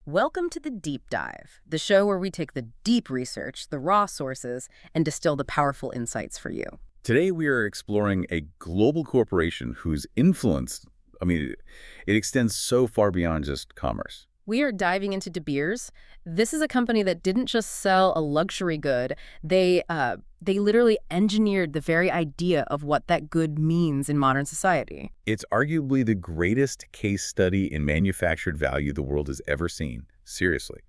Welcome to the Deep Dive, the show where we take the deep research, the raw sources, and distill the powerful insights for you. Today, we are exploring a global corporation whose influence, it extends so far beyond just commerce. We are diving into De Beers. This is a company that didn't just sell a luxury good. They literally engineered the very idea of what that good means in modern society. It's arguably the greatest case study in manufactured value the world has ever seen. Seriously.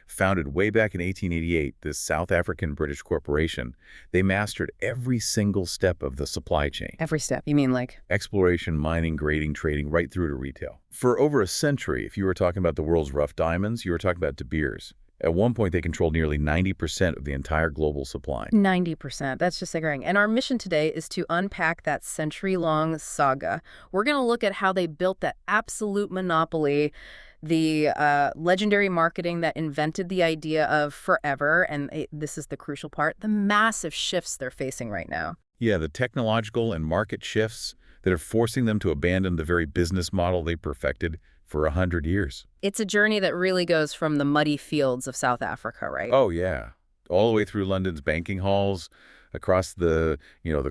Founded way back in 1888, this South African-British corporation, they mastered every single step of the supply chain. Every step, you mean like? Exploration, mining, grading, trading, right through to retail. For over a century, if you were talking about the world's rough diamonds, you were talking about De Beers. At one point, they controlled nearly 90% of the entire global supply. 90%. That's just staggering. And our mission today is to unpack that century-long saga. We're going to look at how they built that absolute monopoly, the legendary marketing that invented the idea of forever, and this is the crucial part, the massive shifts they're facing right now. Yeah, the technological and market shifts that are forcing them to abandon the very business model they perfected for 100 years. It's a journey that really goes from the muddy fields of South Africa, right? Oh, yeah. All the way through London's banking halls, across the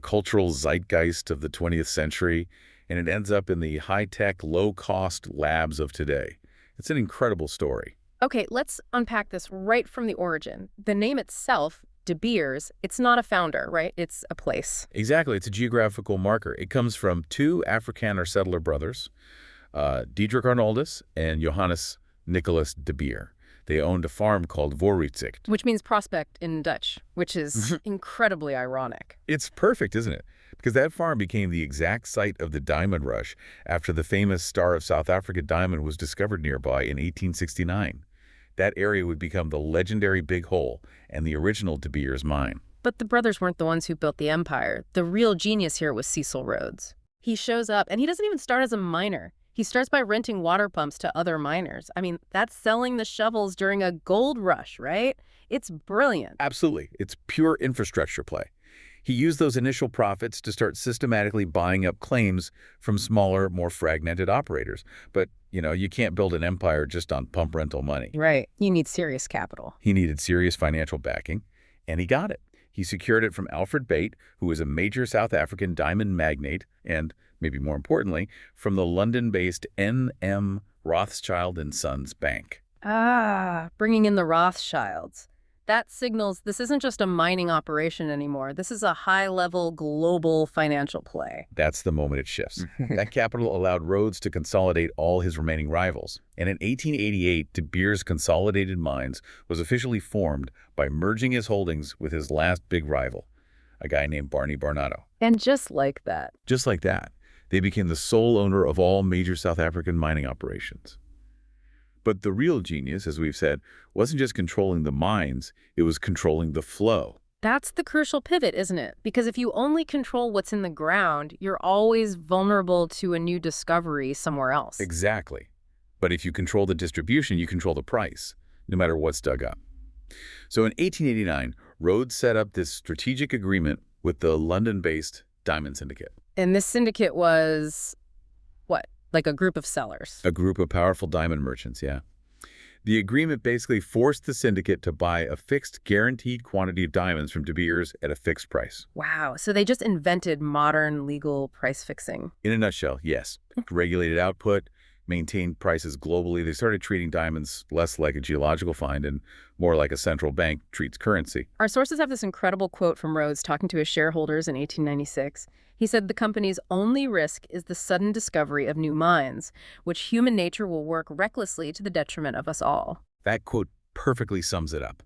cultural zeitgeist of the 20th century, and it ends up in the high-tech, low-cost labs of today. It's an incredible story. Okay, let's unpack this right from the origin. The name itself, De Beers, it's not a founder, right? It's a place. Exactly. It's a geographical marker. It comes from two Afrikaner settler brothers, Diedrich Arnoldus and Johannes Nicholas de Beer. They owned a farm called Vooruitzicht. Which means prospect in Dutch, which is incredibly ironic. It's perfect, isn't it? Because that farm became the exact site of the diamond rush after the famous Star of South Africa diamond was discovered nearby in 1869. That area would become the legendary Big Hole and the original De Beers mine. But the brothers weren't the ones who built the empire. The real genius here was Cecil Rhodes. He shows up, and he doesn't even start as a miner. He starts by renting water pumps to other miners. I mean, that's selling the shovels during a gold rush, right? It's brilliant. Absolutely. It's pure infrastructure play. He used those initial profits to start systematically buying up claims from smaller, more fragmented operators. But, you can't build an empire just on pump rental money. Right. You need serious capital. He needed serious financial backing, and he got it. He secured it from Alfred Bate, who was a major South African diamond magnate, and, maybe more importantly, from the London-based N.M. Rothschild & Sons Bank. Bringing in the Rothschilds. That signals this isn't just a mining operation anymore. This is a high-level global financial play. That's the moment it shifts. That capital allowed Rhodes to consolidate all his remaining rivals. And in 1888, De Beers Consolidated Mines was officially formed by merging his holdings with his last big rival, a guy named Barney Barnado. And just like that. Just like that, they became the sole owner of all major South African mining operations. But the real genius, as we've said, wasn't just controlling the mines, it was controlling the flow. That's the crucial pivot, isn't it? Because if you only control what's in the ground, you're always vulnerable to a new discovery somewhere else. Exactly. But if you control the distribution, you control the price, no matter what's dug up. So in 1889, Rhodes set up this strategic agreement with the London-based Diamond Syndicate. And this syndicate was, what? Like a group of sellers. A group of powerful diamond merchants, yeah. The agreement basically forced the syndicate to buy a fixed guaranteed quantity of diamonds from De Beers at a fixed price. Wow. So they just invented modern legal price fixing. In a nutshell, yes. Regulated output, maintained prices globally. They started treating diamonds less like a geological find and more like a central bank treats currency. Our sources have this incredible quote from Rhodes talking to his shareholders in 1896. He said the company's only risk is the sudden discovery of new mines, which human nature will work recklessly to the detriment of us all. That quote perfectly sums it up.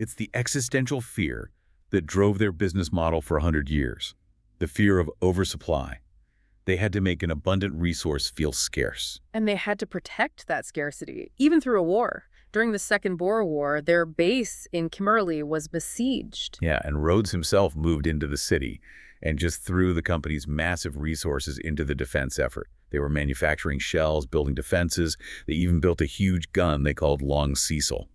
It's the existential fear that drove their business model for 100 years. The fear of oversupply. They had to make an abundant resource feel scarce. And they had to protect that scarcity, even through a war. During the Second Boer War, their base in Kimberley was besieged. Yeah, and Rhodes himself moved into the city and just threw the company's massive resources into the defense effort. They were manufacturing shells, building defenses. They even built a huge gun they called Long Cecil.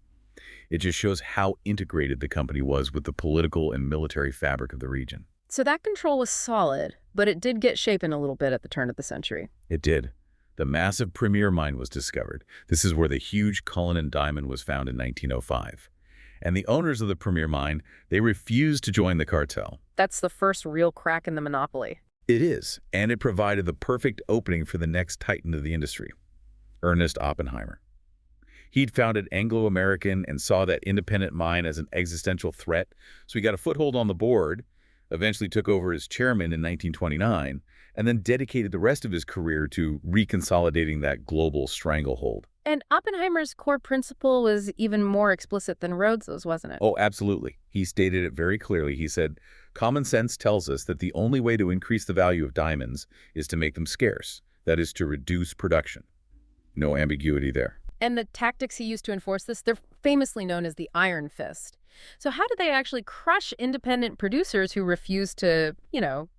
It just shows how integrated the company was with the political and military fabric of the region. So that control was solid, but it did get shaken a little bit at the turn of the century. It did. The massive Premier Mine was discovered. This is where the huge Cullinan diamond was found in 1905. And the owners of the Premier Mine, they refused to join the cartel. That's the first real crack in the monopoly. It is, and it provided the perfect opening for the next titan of the industry, Ernest Oppenheimer. He'd founded Anglo-American and saw that independent mine as an existential threat, so he got a foothold on the board, eventually took over as chairman in 1929, and then dedicated the rest of his career to reconsolidating that global stranglehold. And Oppenheimer's core principle was even more explicit than Rhodes's, wasn't it? Oh, absolutely. He stated it very clearly. He said, "Common sense tells us that the only way to increase the value of diamonds is to make them scarce. That is to reduce production." No ambiguity there. And the tactics he used to enforce this, they're famously known as the Iron Fist. So how did they actually crush independent producers who refused to,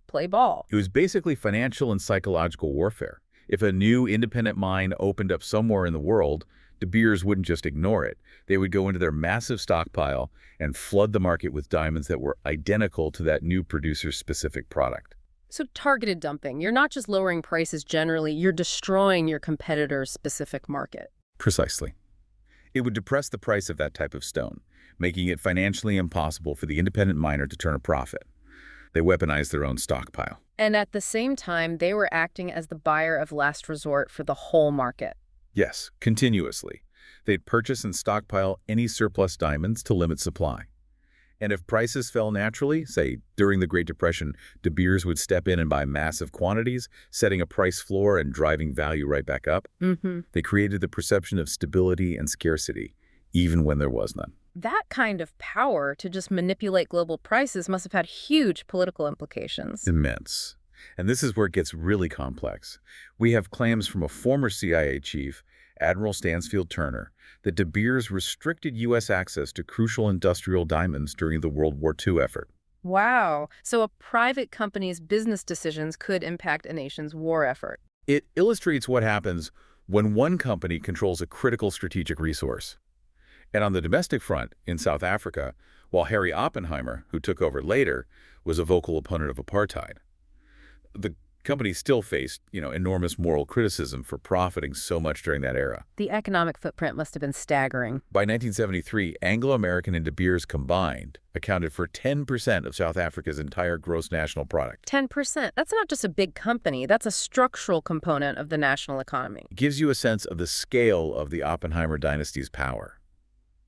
play ball? It was basically financial and psychological warfare. If a new independent mine opened up somewhere in the world, De Beers wouldn't just ignore it. They would go into their massive stockpile and flood the market with diamonds that were identical to that new producer's specific product. So targeted dumping, you're not just lowering prices generally, you're destroying your competitor's specific market. Precisely. It would depress the price of that type of stone, making it financially impossible for the independent miner to turn a profit. They weaponized their own stockpile. And at the same time, they were acting as the buyer of last resort for the whole market. Yes, continuously. They'd purchase and stockpile any surplus diamonds to limit supply. And if prices fell naturally, say during the Great Depression, De Beers would step in and buy massive quantities, setting a price floor and driving value right back up. They created the perception of stability and scarcity, even when there was none. That kind of power to just manipulate global prices must have had huge political implications. Immense. And this is where it gets really complex. We have claims from a former CIA chief, Admiral Stansfield Turner, that De Beers restricted U.S. access to crucial industrial diamonds during the World War II effort. Wow. So a private company's business decisions could impact a nation's war effort. It illustrates what happens when one company controls a critical strategic resource. And on the domestic front, in South Africa, while Harry Oppenheimer, who took over later, was a vocal opponent of apartheid, the company still faced, enormous moral criticism for profiting so much during that era. The economic footprint must have been staggering. By 1973, Anglo-American and De Beers combined accounted for 10% of South Africa's entire gross national product. 10%. That's not just a big company. That's a structural component of the national economy. It gives you a sense of the scale of the Oppenheimer dynasty's power.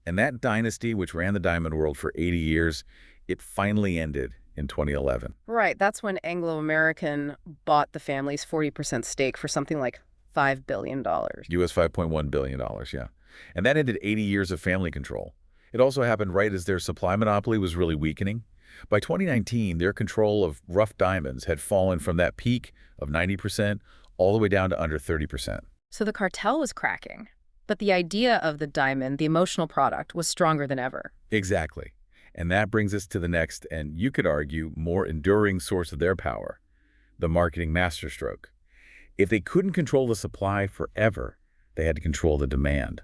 And that dynasty, which ran the diamond world for 80 years, it finally ended in 2011. Right. That's when Anglo-American bought the family's 40% stake for something like $5 billion. US $5.1 billion, yeah. And that ended 80 years of family control. It also happened right as their supply monopoly was really weakening. By 2019, their control of rough diamonds had fallen from that peak of 90% all the way down to under 30%. So the cartel was cracking. But the idea of the diamond, the emotional product, was stronger than ever. Exactly. And that brings us to the next, and you could argue, more enduring source of their power, the marketing masterstroke. If they couldn't control the supply forever, they had to control the demand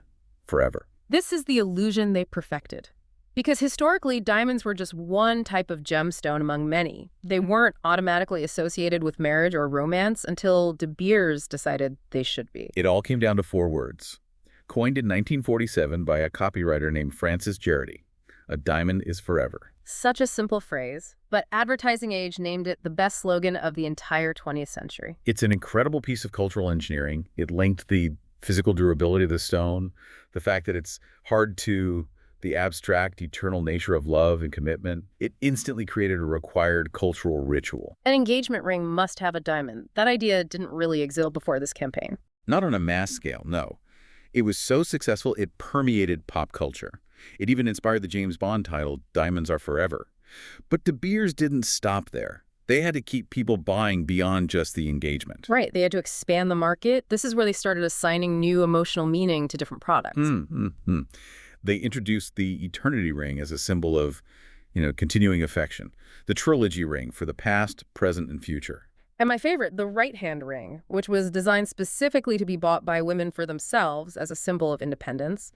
forever. This is the illusion they perfected. Because historically, diamonds were just one type of gemstone among many. They weren't automatically associated with marriage or romance until De Beers decided they should be. It all came down to 4 words. Coined in 1947 by a copywriter named Francis Jarity. A diamond is forever. Such a simple phrase, but Advertising Age named it the best slogan of the entire 20th century. It's an incredible piece of cultural engineering. It linked the physical durability of the stone, the fact that it's hard to, the abstract, eternal nature of love and commitment. It instantly created a required cultural ritual. An engagement ring must have a diamond. That idea didn't really exist before this campaign. Not on a mass scale, no. It was so successful, it permeated pop culture. It even inspired the James Bond title, Diamonds Are Forever. But De Beers didn't stop there. They had to keep people buying beyond just the engagement. Right. They had to expand the market. This is where they started assigning new emotional meaning to different products. They introduced the eternity ring as a symbol of, continuing affection. The trilogy ring for the past, present, and future. And my favorite, the right-hand ring, which was designed specifically to be bought by women for themselves as a symbol of independence.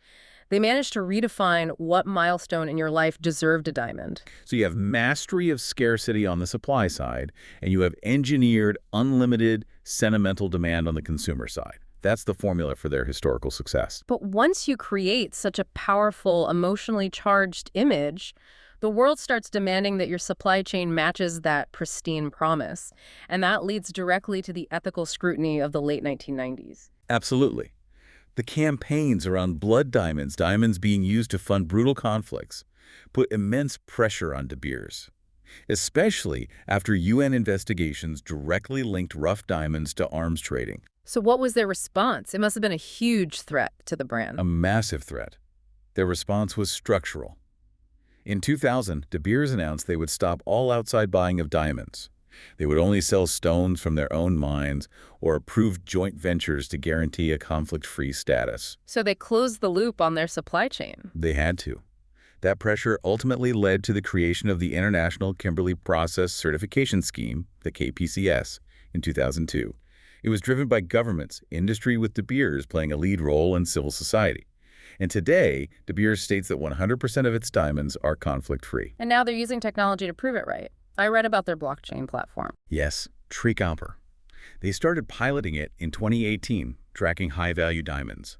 They managed to redefine what milestone in your life deserved a diamond. So you have mastery of scarcity on the supply side, and you have engineered, unlimited, sentimental demand on the consumer side. That's the formula for their historical success. But once you create such a powerful, emotionally charged image, the world starts demanding that your supply chain matches that pristine promise. And that leads directly to the ethical scrutiny of the late 1990s. Absolutely. The campaigns around blood diamonds, diamonds being used to fund brutal conflicts, put immense pressure on De Beers, especially after UN investigations directly linked rough diamonds to arms trading. So what was their response? It must have been a huge threat to the brand. A massive threat. Their response was structural. In 2000, De Beers announced they would stop all outside buying of diamonds. They would only sell stones from their own mines or approve joint ventures to guarantee a conflict-free status. So they closed the loop on their supply chain. They had to. That pressure ultimately led to the creation of the International Kimberley Process Certification Scheme, the KPCS, in 2002. It was driven by governments, industry with De Beers playing a lead role in civil society. And today, De Beers states that 100% of its diamonds are conflict-free. And now they're using technology to prove it right. I read about their blockchain platform. Yes, Tree-Comper. They started piloting it in 2018, tracking high-value diamonds,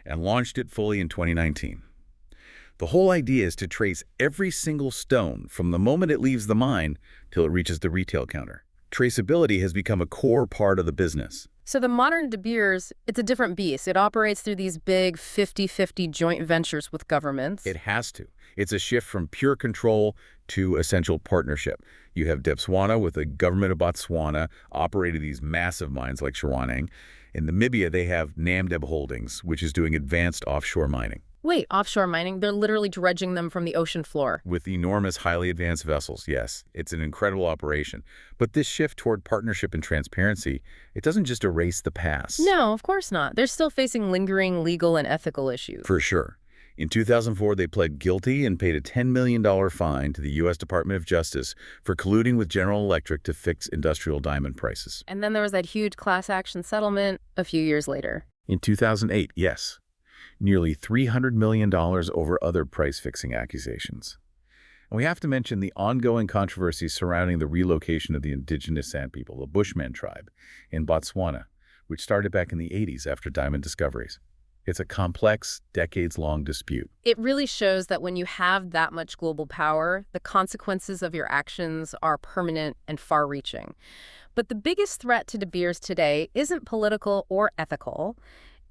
and launched it fully in 2019. The whole idea is to trace every single stone from the moment it leaves the mine till it reaches the retail counter. Traceability has become a core part of the business. So the modern De Beers, it's a different beast. It operates through these big 50-50 joint ventures with governments. It has to. It's a shift from pure control to essential partnership. You have Debswana with the government of Botswana operating these massive mines like Shirwaneng. In Namibia, they have Namdeb Holdings, which is doing advanced offshore mining. Wait, offshore mining? They're literally dredging them from the ocean floor. With enormous, highly advanced vessels, yes. It's an incredible operation. But this shift toward partnership and transparency, it doesn't just erase the past. No, of course not. They're still facing lingering legal and ethical issues. For sure. In 2004, they pled guilty and paid a $10 million fine to the U.S. Department of Justice for colluding with General Electric to fix industrial diamond prices. And then there was that huge class action settlement a few years later. In 2008, yes. Nearly $300 million over other price-fixing accusations. And we have to mention the ongoing controversy surrounding the relocation of the indigenous San people, the Bushman tribe, in Botswana, which started back in the 80s after diamond discoveries. It's a complex, decades-long dispute. It really shows that when you have that much global power, the consequences of your actions are permanent and far-reaching. But the biggest threat to De Beers today isn't political or ethical.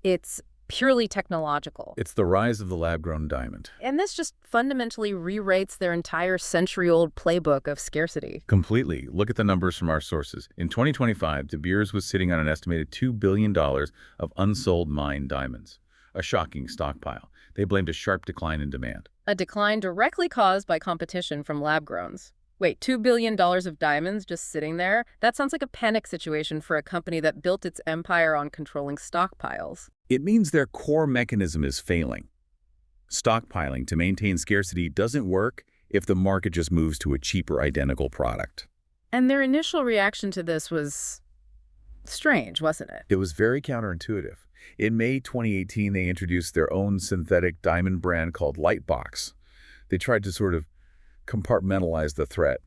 It's purely technological. It's the rise of the lab-grown diamond. And this just fundamentally rewrites their entire century-old playbook of scarcity. Completely. Look at the numbers from our sources. In 2025, De Beers was sitting on an estimated $2 billion of unsold mined diamonds. A shocking stockpile. They blamed a sharp decline in demand. A decline directly caused by competition from lab-growns. Wait, $2 billion of diamonds just sitting there? That sounds like a panic situation for a company that built its empire on controlling stockpiles. It means their core mechanism is failing. Stockpiling to maintain scarcity doesn't work if the market just moves to a cheaper identical product. And their initial reaction to this was strange, wasn't it? It was very counterintuitive. In May 2018, they introduced their own synthetic diamond brand called Lightbox. They tried to sort of compartmentalize the threat.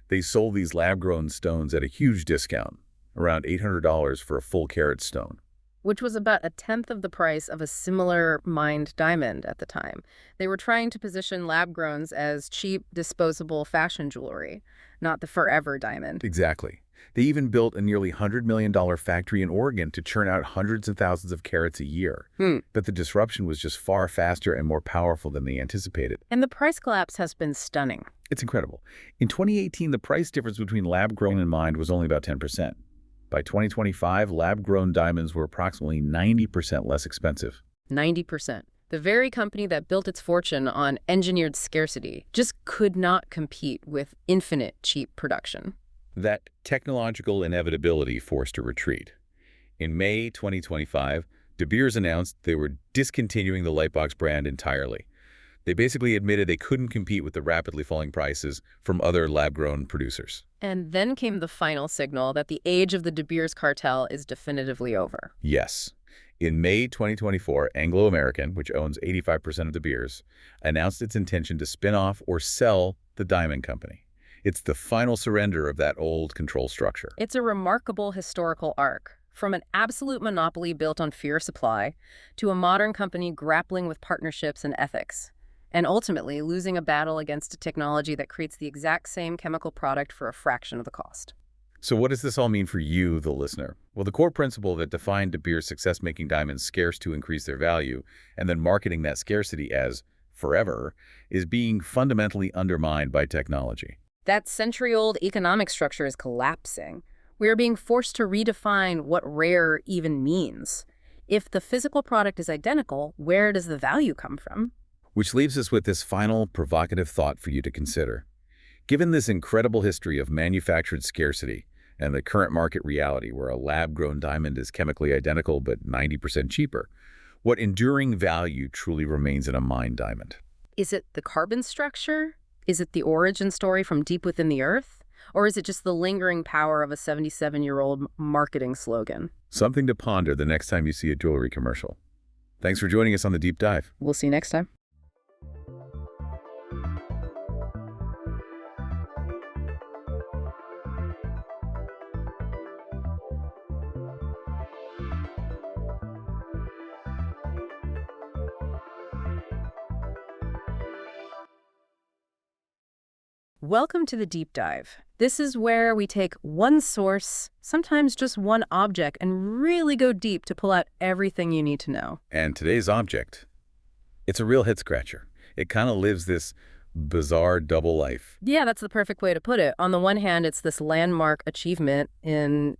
They sold these lab-grown stones at a huge discount, around $800 for a full carat stone. Which was about a tenth of the price of a similar mined diamond at the time. They were trying to position lab-growns as cheap, disposable fashion jewelry, not the forever diamond. Exactly. They even built a nearly $100 million factory in Oregon to churn out hundreds of thousands of carats a year. But the disruption was just far faster and more powerful than they anticipated. And the price collapse has been stunning. It's incredible. In 2018, the price difference between lab-grown and mined was only about 10%. By 2025, lab-grown diamonds were approximately 90% less expensive. 90%. The very company that built its fortune on engineered scarcity just could not compete with infinite cheap production. That technological inevitability forced a retreat. In May 2025, De Beers announced they were discontinuing the Lightbox brand entirely. They basically admitted they couldn't compete with the rapidly falling prices from other lab-grown producers. And then came the final signal that the age of the De Beers cartel is definitively over. Yes. In May 2024, Anglo American, which owns 85% of De Beers, announced its intention to spin off or sell the Diamond Company. It's the final surrender of that old control structure. It's a remarkable historical arc, from an absolute monopoly built on fear supply to a modern company grappling with partnerships and ethics, and ultimately losing a battle against a technology that creates the exact same chemical product for a fraction of the cost. So what does this all mean for you, the listener? Well, the core principle that defined De Beers' success making diamonds scarce to increase their value, and then marketing that scarcity as forever, is being fundamentally undermined by technology. That century-old economic structure is collapsing. We are being forced to redefine what rare even means. If the physical product is identical, where does the value come from? Which leaves us with this final provocative thought for you to consider. Given this incredible history of manufactured scarcity and the current market reality where a lab-grown diamond is chemically identical but 90% cheaper, what enduring value truly remains in a mined diamond? Is it the carbon structure? Is it the origin story from deep within the earth? Or is it just the lingering power of a 77-year-old marketing slogan? Something to ponder the next time you see a jewelry commercial. Thanks for joining us on the Deep Dive. We'll see you next time. Welcome to the Deep Dive. This is where we take one source, sometimes just one object, and really go deep to pull out everything you need to know. And today's object, it's a real head-scratcher. It kind of lives this bizarre double life. Yeah, that's the perfect way to put it. On the one hand, it's this landmark achievement in,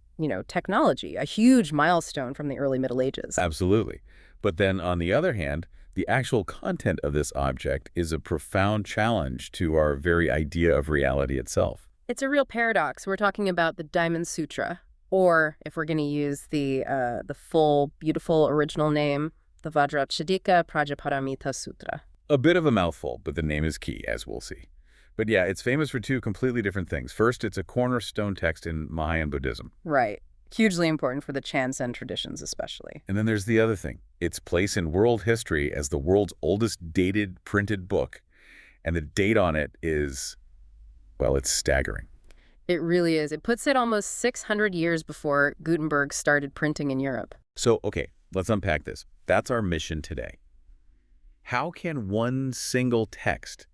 technology, a huge milestone from the early Middle Ages. Absolutely. But then on the other hand, the actual content of this object is a profound challenge to our very idea of reality itself. It's a real paradox. We're talking about the Diamond Sutra, or if we're going to use the full, beautiful original name, the Vajrachedika Prajaparamita Sutra. A bit of a mouthful, but the name is key, as we'll see. But yeah, it's famous for two completely different things. First, it's a cornerstone text in Mahayan Buddhism. Right. Hugely important for the Chansen traditions, especially. And then there's the other thing. Its place in world history as the world's oldest dated printed book. And the date on it is, well, it's staggering. It really is. It puts it almost 600 years before Gutenberg started printing in Europe. So, okay, let's unpack this. That's our mission today. How can one single text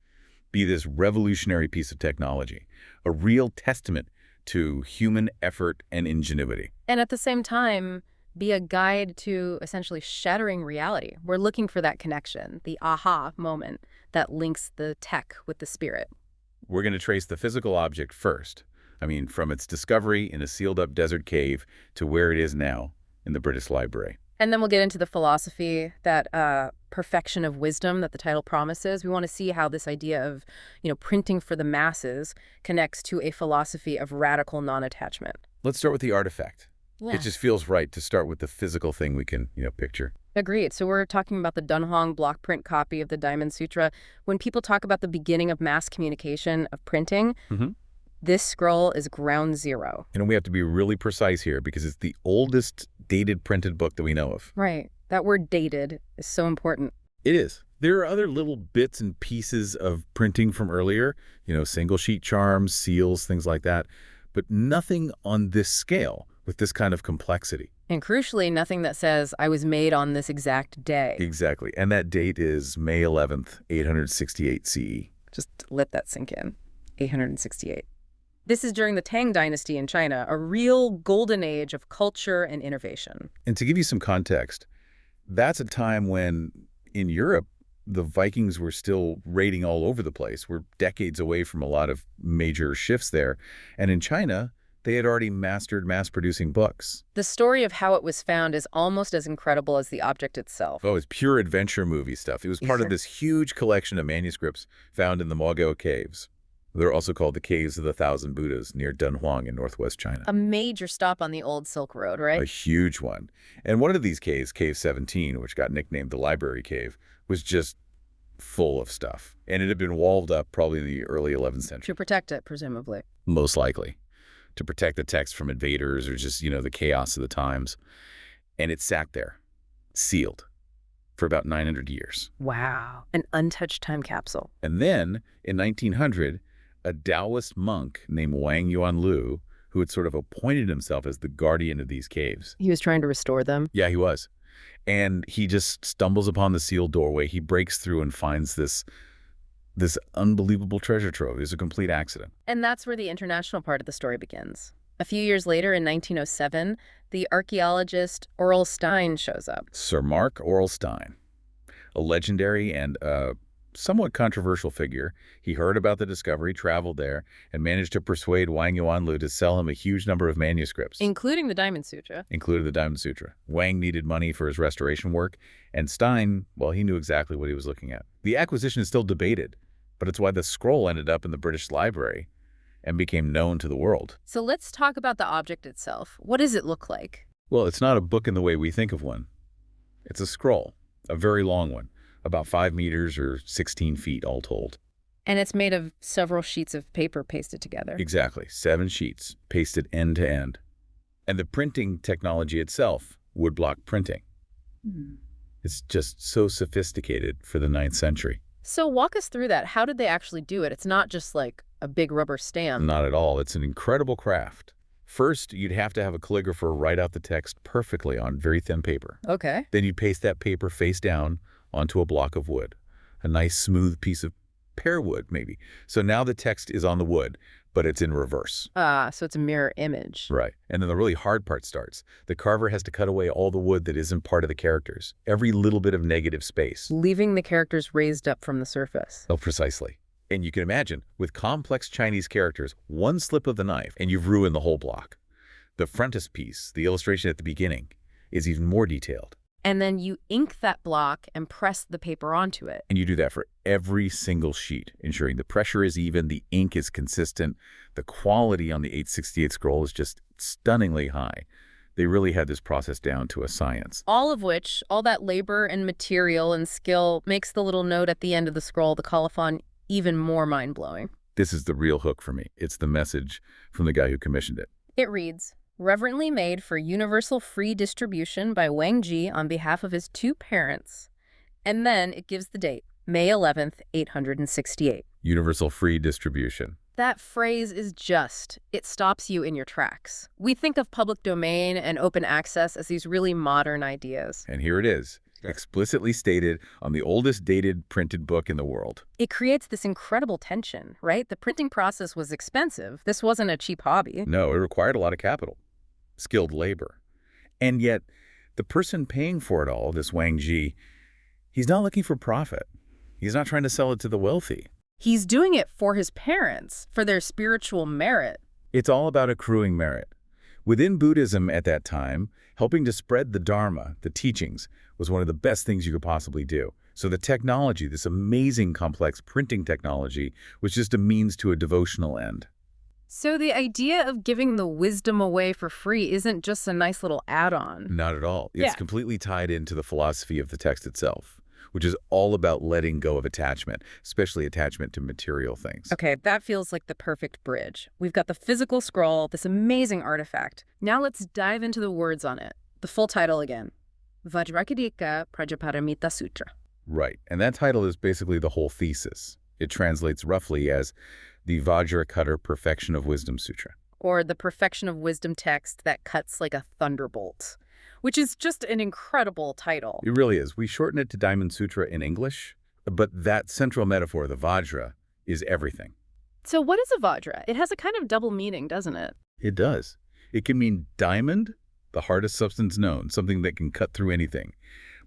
be this revolutionary piece of technology, a real testament to human effort and ingenuity? And at the same time, be a guide to essentially shattering reality. We're looking for that connection, the aha moment that links the tech with the spirit. We're going to trace the physical object first. I mean, from its discovery in a sealed-up desert cave to where it is now in the British Library. And then we'll get into the philosophy, that perfection of wisdom that the title promises. We want to see how this idea of, printing for the masses connects to a philosophy of radical non-attachment. Let's start with the artifact. Yeah. It just feels right to start with the physical thing we can, picture. Agreed. So we're talking about the Dunhuang block print copy of the Diamond Sutra. When people talk about the beginning of mass communication of printing, this scroll is ground zero. And we have to be really precise here because it's the oldest dated printed book that we know of. Right. That word dated is so important. It is. There are other little bits and pieces of printing from earlier, single sheet charms, seals, things like that, but nothing on this scale with this kind of complexity. And crucially, nothing that says, I was made on this exact day. Exactly. And that date is May 11th, 868 CE. Just let that sink in. 868. This is during the Tang Dynasty in China, a real golden age of culture and innovation. And to give you some context, that's a time when, in Europe, the Vikings were still raiding all over the place. We're decades away from a lot of major shifts there. And in China, they had already mastered mass-producing books. The story of how it was found is almost as incredible as the object itself. Oh, it's pure adventure movie stuff. It was part of this huge collection of manuscripts found in the Mogao Caves. They're also called the Caves of the Thousand Buddhas near Dunhuang in northwest China. A major stop on the old Silk Road, right? A huge one. And one of these caves, Cave 17, which got nicknamed the Library Cave, was just full of stuff. And it had been walled up probably in the early 11th century. To protect it, presumably. Most likely. To protect the text from invaders or just, the chaos of the times. And it sat there, sealed, for about 900 years. Wow. An untouched time capsule. And then, in 1900, a Taoist monk named Wang Yuanlu, who had sort of appointed himself as the guardian of these caves. He was trying to restore them? Yeah, he was. And he just stumbles upon the sealed doorway. He breaks through and finds this unbelievable treasure trove. It was a complete accident. And that's where the international part of the story begins. A few years later, in 1907, the archaeologist Aurel Stein shows up. Sir Mark Aurel Stein, a legendary and somewhat controversial figure. He heard about the discovery, traveled there, and managed to persuade Wang Yuanlu to sell him a huge number of manuscripts. Including the Diamond Sutra. Included the Diamond Sutra. Wang needed money for his restoration work, and Stein, well, he knew exactly what he was looking at. The acquisition is still debated, but it's why the scroll ended up in the British Library and became known to the world. So let's talk about the object itself. What does it look like? Well, it's not a book in the way we think of one. It's a scroll, a very long one, about 5 meters or 16 feet all told. And it's made of several sheets of paper pasted together. Exactly, 7 sheets, pasted end to end. And the printing technology itself, woodblock printing. It's just so sophisticated for the 9th century. So walk us through that. How did they actually do it? It's not just like a big rubber stamp. Not at all. It's an incredible craft. First, you'd have to have a calligrapher write out the text perfectly on very thin paper. Okay. Then you'd paste that paper face down onto a block of wood, a nice smooth piece of pear wood maybe. So now the text is on the wood, but it's in reverse. So it's a mirror image. Right. And then the really hard part starts. The carver has to cut away all the wood that isn't part of the characters, every little bit of negative space. Leaving the characters raised up from the surface. Oh, precisely. And you can imagine, with complex Chinese characters, one slip of the knife and you've ruined the whole block. The frontispiece, the illustration at the beginning, is even more detailed. And then you ink that block and press the paper onto it. And you do that for every single sheet, ensuring the pressure is even, the ink is consistent. The quality on the 868 scroll is just stunningly high. They really had this process down to a science. All of which, all that labor and material and skill makes the little note at the end of the scroll, the colophon, even more mind-blowing. This is the real hook for me. It's the message from the guy who commissioned it. It reads, "Reverently made for universal free distribution by Wang Ji on behalf of his 2 parents." And then it gives the date, May 11th, 868. Universal free distribution. That phrase is it stops you in your tracks. We think of public domain and open access as these really modern ideas. And here it is, explicitly stated on the oldest dated printed book in the world. It creates this incredible tension, right? The printing process was expensive. This wasn't a cheap hobby. No, it required a lot of capital, skilled labor. And yet, the person paying for it all, this Wang Ji, he's not looking for profit. He's not trying to sell it to the wealthy. He's doing it for his parents, for their spiritual merit. It's all about accruing merit. Within Buddhism at that time, helping to spread the Dharma, the teachings, was one of the best things you could possibly do. So the technology, this amazing complex printing technology, was just a means to a devotional end. So the idea of giving the wisdom away for free isn't just a nice little add-on. Not at all. It's completely tied into the philosophy of the text itself, which is all about letting go of attachment, especially attachment to material things. Okay, that feels like the perfect bridge. We've got the physical scroll, this amazing artifact. Now let's dive into the words on it. The full title again, Vajrakadika Prajaparamita Sutra. Right, and that title is basically the whole thesis. It translates roughly as the Vajracutter Perfection of Wisdom Sutra. Or the Perfection of Wisdom text that cuts like a thunderbolt, which is just an incredible title. It really is. We shorten it to Diamond Sutra in English, but that central metaphor, the Vajra, is everything. So what is a Vajra? It has a kind of double meaning, doesn't it? It does. It can mean diamond, the hardest substance known, something that can cut through anything.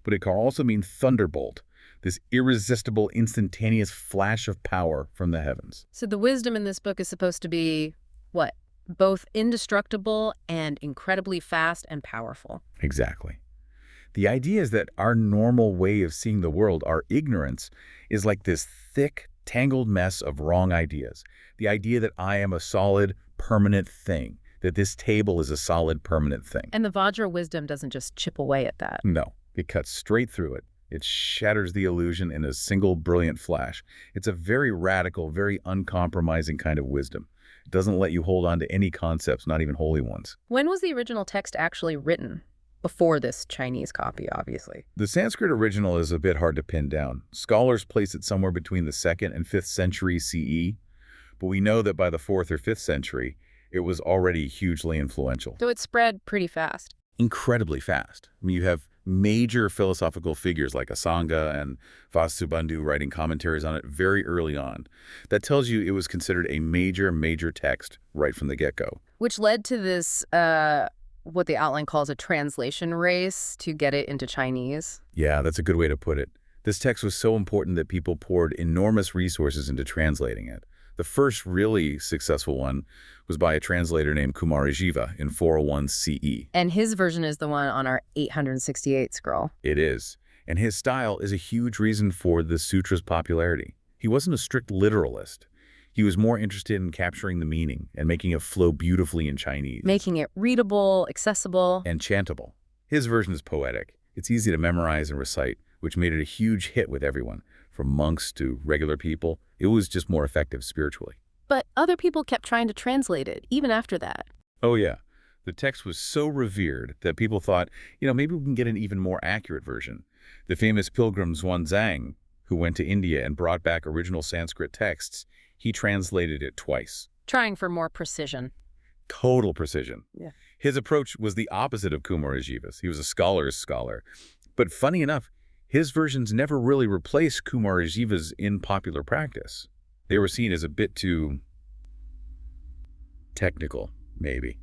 But it can also mean thunderbolt, this irresistible, instantaneous flash of power from the heavens. So the wisdom in this book is supposed to be, what? Both indestructible and incredibly fast and powerful. Exactly. The idea is that our normal way of seeing the world, our ignorance, is like this thick, tangled mess of wrong ideas. The idea that I am a solid, permanent thing, that this table is a solid, permanent thing. And the Vajra wisdom doesn't just chip away at that. No, it cuts straight through it, It shatters the illusion in a single brilliant flash. It's a very radical, very uncompromising kind of wisdom. It doesn't let you hold on to any concepts, not even holy ones. When was the original text actually written? Before this Chinese copy, obviously. The Sanskrit original is a bit hard to pin down. Scholars place it somewhere between the 2nd and 5th century CE, but we know that by the 4th or 5th century, it was already hugely influential. So it spread pretty fast. Incredibly fast. I mean, you have major philosophical figures like Asanga and Vasubandhu writing commentaries on it very early on. That tells you it was considered a major text right from the get-go. Which led to this, what the outline calls a translation race to get it into Chinese. Yeah, that's a good way to put it. This text was so important that people poured enormous resources into translating it. The first really successful one was by a translator named Kumarajiva in 401 CE. And his version is the one on our 868 scroll. It is. And his style is a huge reason for the sutra's popularity. He wasn't a strict literalist. He was more interested in capturing the meaning and making it flow beautifully in Chinese. Making it readable, accessible. And chantable. His version is poetic. It's easy to memorize and recite, which made it a huge hit with everyone, from monks to regular people. It was just more effective spiritually. But other people kept trying to translate it, even after that. Oh, yeah. The text was so revered that people thought, maybe we can get an even more accurate version. The famous pilgrim Xuanzang, who went to India and brought back original Sanskrit texts, he translated it twice. Trying for more precision. Total precision. Yeah. His approach was the opposite of Kumarajiva's. He was a scholar's scholar. But funny enough, his versions never really replaced Kumarajiva's in popular practice. They were seen as a bit too technical, maybe.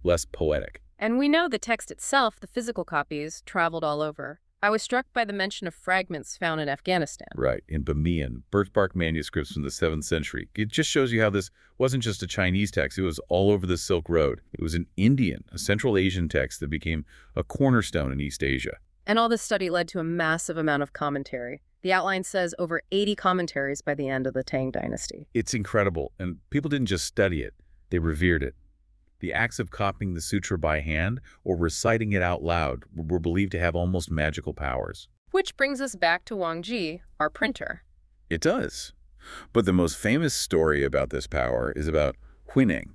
Less poetic. And we know the text itself, the physical copies, traveled all over. I was struck by the mention of fragments found in Afghanistan. Right, in Bamiyan, birchbark manuscripts from the 7th century. It just shows you how this wasn't just a Chinese text. It was all over the Silk Road. It was an Indian, a Central Asian text that became a cornerstone in East Asia. And all this study led to a massive amount of commentary. The outline says over 80 commentaries by the end of the Tang Dynasty. It's incredible, and people didn't just study it, they revered it. The acts of copying the sutra by hand or reciting it out loud were believed to have almost magical powers. Which brings us back to Wang Ji, our printer. It does. But the most famous story about this power is about Huineng,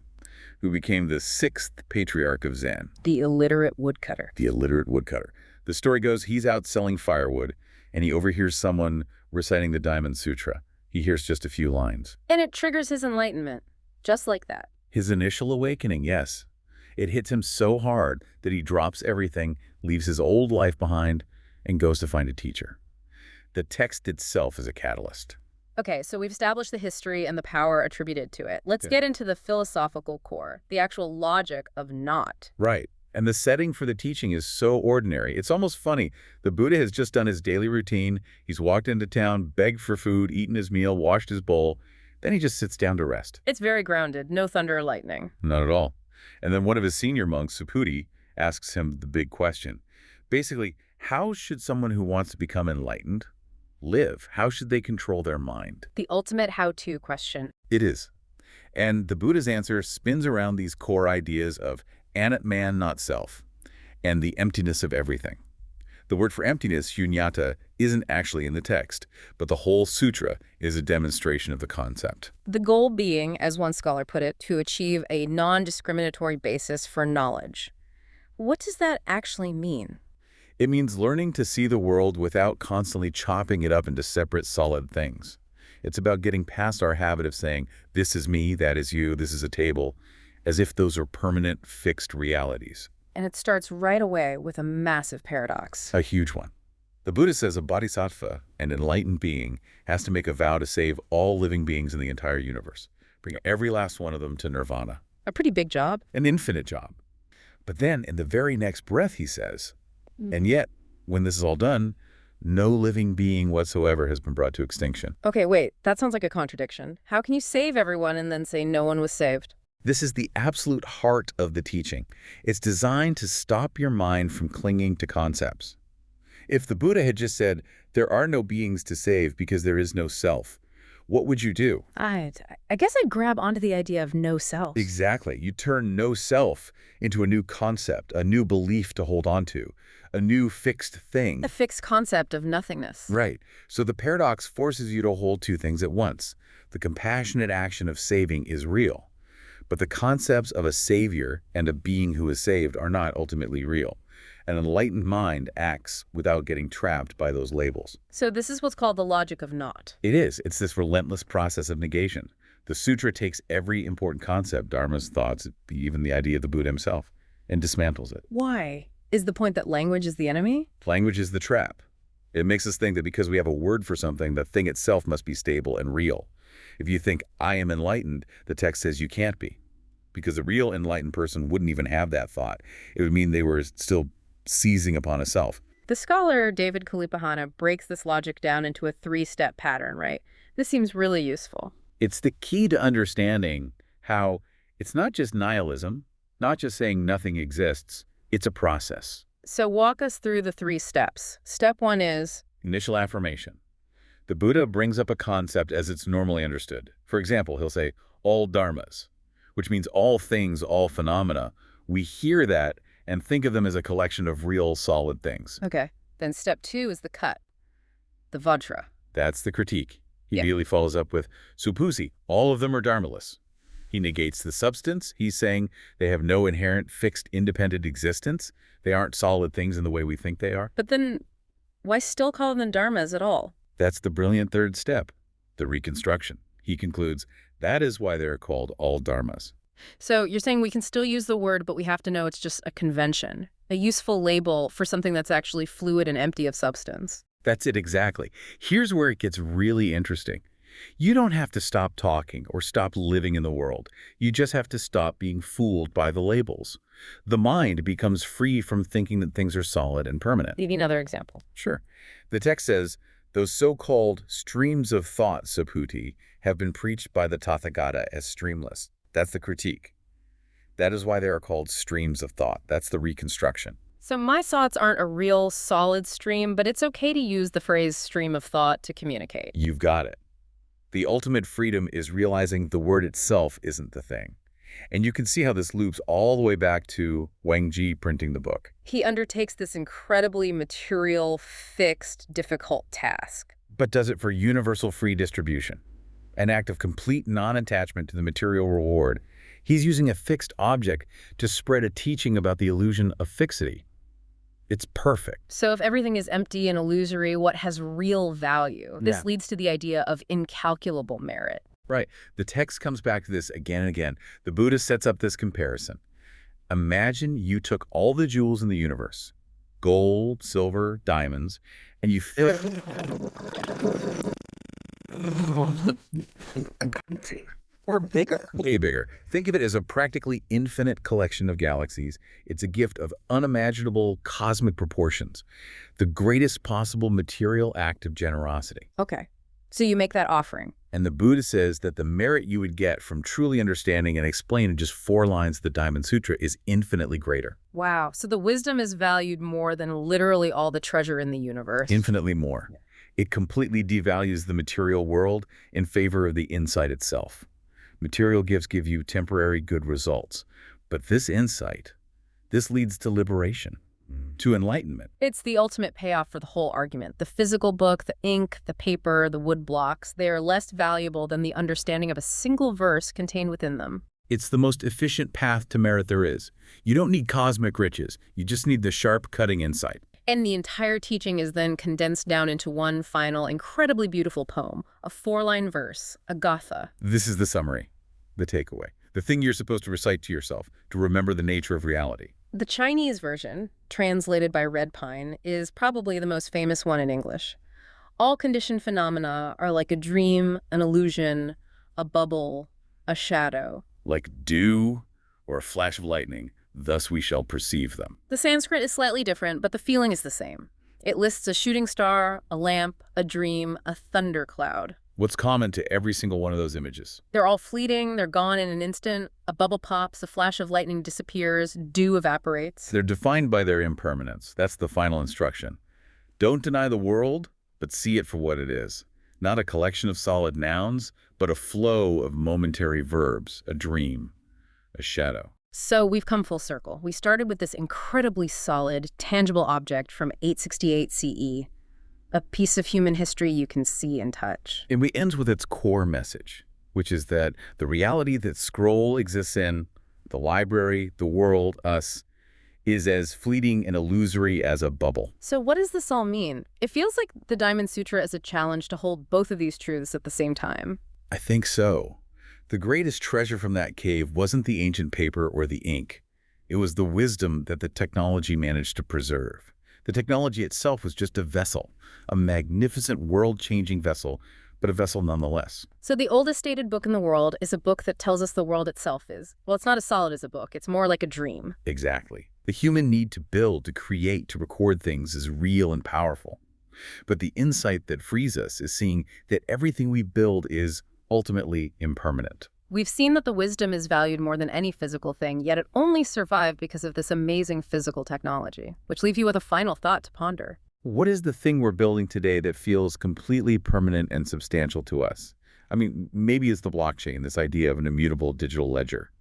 who became the 6th patriarch of Zen. The illiterate woodcutter. The illiterate woodcutter. The story goes he's out selling firewood, and he overhears someone reciting the Diamond Sutra. He hears just a few lines. And it triggers his enlightenment, just like that. His initial awakening, yes. It hits him so hard that he drops everything, leaves his old life behind, and goes to find a teacher. The text itself is a catalyst. Okay, so we've established the history and the power attributed to it. Let's get into the philosophical core, the actual logic of not. Right. And the setting for the teaching is so ordinary. It's almost funny. The Buddha has just done his daily routine. He's walked into town, begged for food, eaten his meal, washed his bowl. Then he just sits down to rest. It's very grounded. No thunder or lightning. Not at all. And then one of his senior monks, Subhuti, asks him the big question. Basically, how should someone who wants to become enlightened live? How should they control their mind? The ultimate how-to question. It is. And the Buddha's answer spins around these core ideas of Anatman, not self, and the emptiness of everything. The word for emptiness, shunyata, isn't actually in the text, but the whole sutra is a demonstration of the concept. The goal being, as one scholar put it, to achieve a non-discriminatory basis for knowledge. What does that actually mean? It means learning to see the world without constantly chopping it up into separate, solid things. It's about getting past our habit of saying, this is me, that is you, this is a table, as if those are permanent, fixed realities. And it starts right away with a massive paradox. A huge one. The Buddha says a bodhisattva, an enlightened being, has to make a vow to save all living beings in the entire universe. Bring every last one of them to nirvana. A pretty big job. An infinite job. But then, in the very next breath, he says, and yet, when this is all done, no living being whatsoever has been brought to extinction. Okay, wait, that sounds like a contradiction. How can you save everyone and then say no one was saved? This is the absolute heart of the teaching. It's designed to stop your mind from clinging to concepts. If the Buddha had just said, there are no beings to save because there is no self, what would you do? I guess I'd grab onto the idea of no self. Exactly. You turn no self into a new concept, a new belief to hold on to, a new fixed A thing. fixed concept of nothingness. Right. So the paradox forces you to hold two things at once. The compassionate action of saving is real, but the concepts of a savior and a being who is saved are not ultimately real. An enlightened mind acts without getting trapped by those labels. So this is what's called the logic of not. It is. It's this relentless process of negation. The Sutra takes every important concept, dharmas, thoughts, even the idea of the Buddha himself, and dismantles it. Why? Is the point that language is the enemy? Language is the trap. It makes us think that because we have a word for something, the thing itself must be stable and real. If you think, I am enlightened, the text says you can't be. Because a real enlightened person wouldn't even have that thought. It would mean they were still seizing upon a self. The scholar David Kalipahana breaks this logic down into a three-step pattern, right? This seems really useful. It's the key to understanding how it's not just nihilism, not just saying nothing exists, it's a process. So walk us through the 3 steps. Step 1 is Initial affirmation. The Buddha brings up a concept as it's normally understood. For example, he'll say, all dharmas, which means all things, all phenomena. We hear that and think of them as a collection of real, solid things. okay. Then step 2 is the cut, the vajra. That's the critique. He Yeah. immediately follows up with, Supusi, all of them are dharmaless. He negates the substance. He's saying they have no inherent, fixed, independent existence. They aren't solid things in the way we think they are. But then why still call them dharmas at all? That's the brilliant third step, the reconstruction. He concludes, that is why they're called all dharmas. So you're saying we can still use the word, but we have to know it's just a convention, a useful label for something that's actually fluid and empty of substance. That's it exactly. Here's where it gets really interesting. You don't have to stop talking or stop living in the world. You just have to stop being fooled by the labels. The mind becomes free from thinking that things are solid and permanent. Give me another example. Sure. The text says, those so-called streams of thought, Subhuti, have been preached by the Tathagata as streamless. That's the critique. That is why they are called streams of thought. That's the reconstruction. So my thoughts aren't a real solid stream, but it's okay to use the phrase stream of thought to communicate. You've got it. The ultimate freedom is realizing the word itself isn't the thing. And you can see how this loops all the way back to Wang Ji printing the book. He undertakes this incredibly material, fixed, difficult task. But does it for universal free distribution, an act of complete non-attachment to the material reward. He's using a fixed object to spread a teaching about the illusion of fixity. It's perfect. So if everything is empty and illusory, what has real value? This leads to the idea of incalculable merit. Right. The text comes back to this again and again. The Buddha sets up this comparison. Imagine you took all the jewels in the universe, gold, silver, diamonds, and you filled Or bigger. way bigger. Think of it as a practically infinite collection of galaxies. It's a gift of unimaginable cosmic proportions, the greatest possible material act of generosity. Okay. So you make that offering. And the Buddha says that the merit you would get from truly understanding and explaining in just 4 lines of the Diamond Sutra is infinitely greater. Wow. So the wisdom is valued more than literally all the treasure in the universe. Infinitely more. It completely devalues the material world in favor of the insight itself. Material gifts give you temporary good results. But this insight, this leads to liberation, to enlightenment. It's the ultimate payoff for the whole argument. The physical book, the ink, the paper, the wood blocks, they are less valuable than the understanding of a single verse contained within them. It's the most efficient path to merit there is. You don't need cosmic riches. You just need the sharp, cutting insight. And the entire teaching is then condensed down into one final, incredibly beautiful poem, a 4-line verse, a gatha. This is the summary, the takeaway, the thing you're supposed to recite to yourself to remember the nature of reality. The Chinese version, translated by Red Pine, is probably the most famous one in English. All conditioned phenomena are like a dream, an illusion, a bubble, a shadow. Like dew or a flash of lightning, thus we shall perceive them. The Sanskrit is slightly different, but the feeling is the same. It lists a shooting star, a lamp, a dream, a thundercloud. What's common to every single one of those images? They're all fleeting, they're gone in an instant. A bubble pops, a flash of lightning disappears, dew evaporates. They're defined by their impermanence. That's the final instruction. Don't deny the world, but see it for what it is. Not a collection of solid nouns, but a flow of momentary verbs, a dream, a shadow. So we've come full circle. We started with this incredibly solid, tangible object from 868 CE, a piece of human history you can see and touch. And we end with its core message, which is that the reality that Scroll exists in, the library, the world, us, is as fleeting and illusory as a bubble. So what does this all mean? It feels like the Diamond Sutra is a challenge to hold both of these truths at the same time. I think so. The greatest treasure from that cave wasn't the ancient paper or the ink. It was the wisdom that the technology managed to preserve. The technology itself was just a vessel, a magnificent world-changing vessel, but a vessel nonetheless. So the oldest dated book in the world is a book that tells us the world itself is, well, it's not as solid as a book. It's more like a dream. Exactly. The human need to build, to create, to record things is real and powerful. But the insight that frees us is seeing that everything we build is ultimately impermanent. We've seen that the wisdom is valued more than any physical thing, yet it only survived because of this amazing physical technology, which leaves you with a final thought to ponder. What is the thing we're building today that feels completely permanent and substantial to us? I mean, maybe it's the blockchain, this idea of an immutable digital ledger,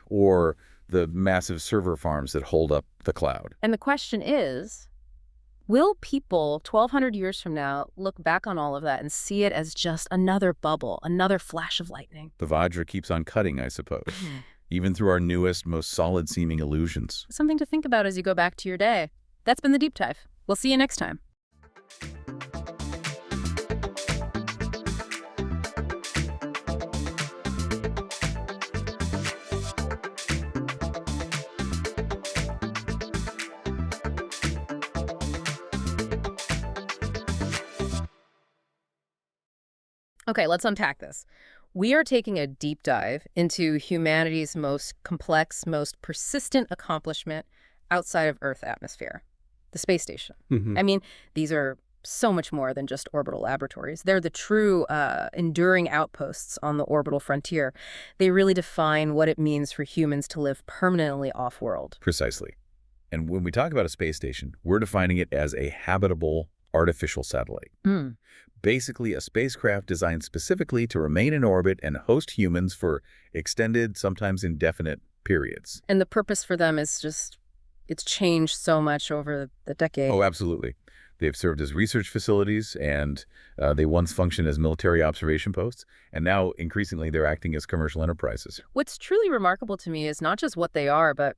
or the massive server farms that hold up the cloud. And the question is, will people 1,200 years from now look back on all of that and see it as just another bubble, another flash of lightning? The Vajra keeps on cutting, I suppose, even through our newest, most solid-seeming illusions. Something to think about as you go back to your day. That's been the Deep Dive. We'll see you next time. Okay, let's unpack this. We are taking a deep dive into humanity's most complex, most persistent accomplishment outside of Earth's atmosphere, the space station. I mean, these are so much more than just orbital laboratories. They're the true enduring outposts on the orbital frontier. They really define what it means for humans to live permanently off-world. Precisely. And when we talk about a space station, we're defining it as a habitable artificial satellite. Basically, a spacecraft designed specifically to remain in orbit and host humans for extended, sometimes indefinite periods. And the purpose for them is just, it's changed so much over the decade. Oh, absolutely. They've served as research facilities, and they once functioned as military observation posts, and now increasingly they're acting as commercial enterprises. What's truly remarkable to me is not just what they are, but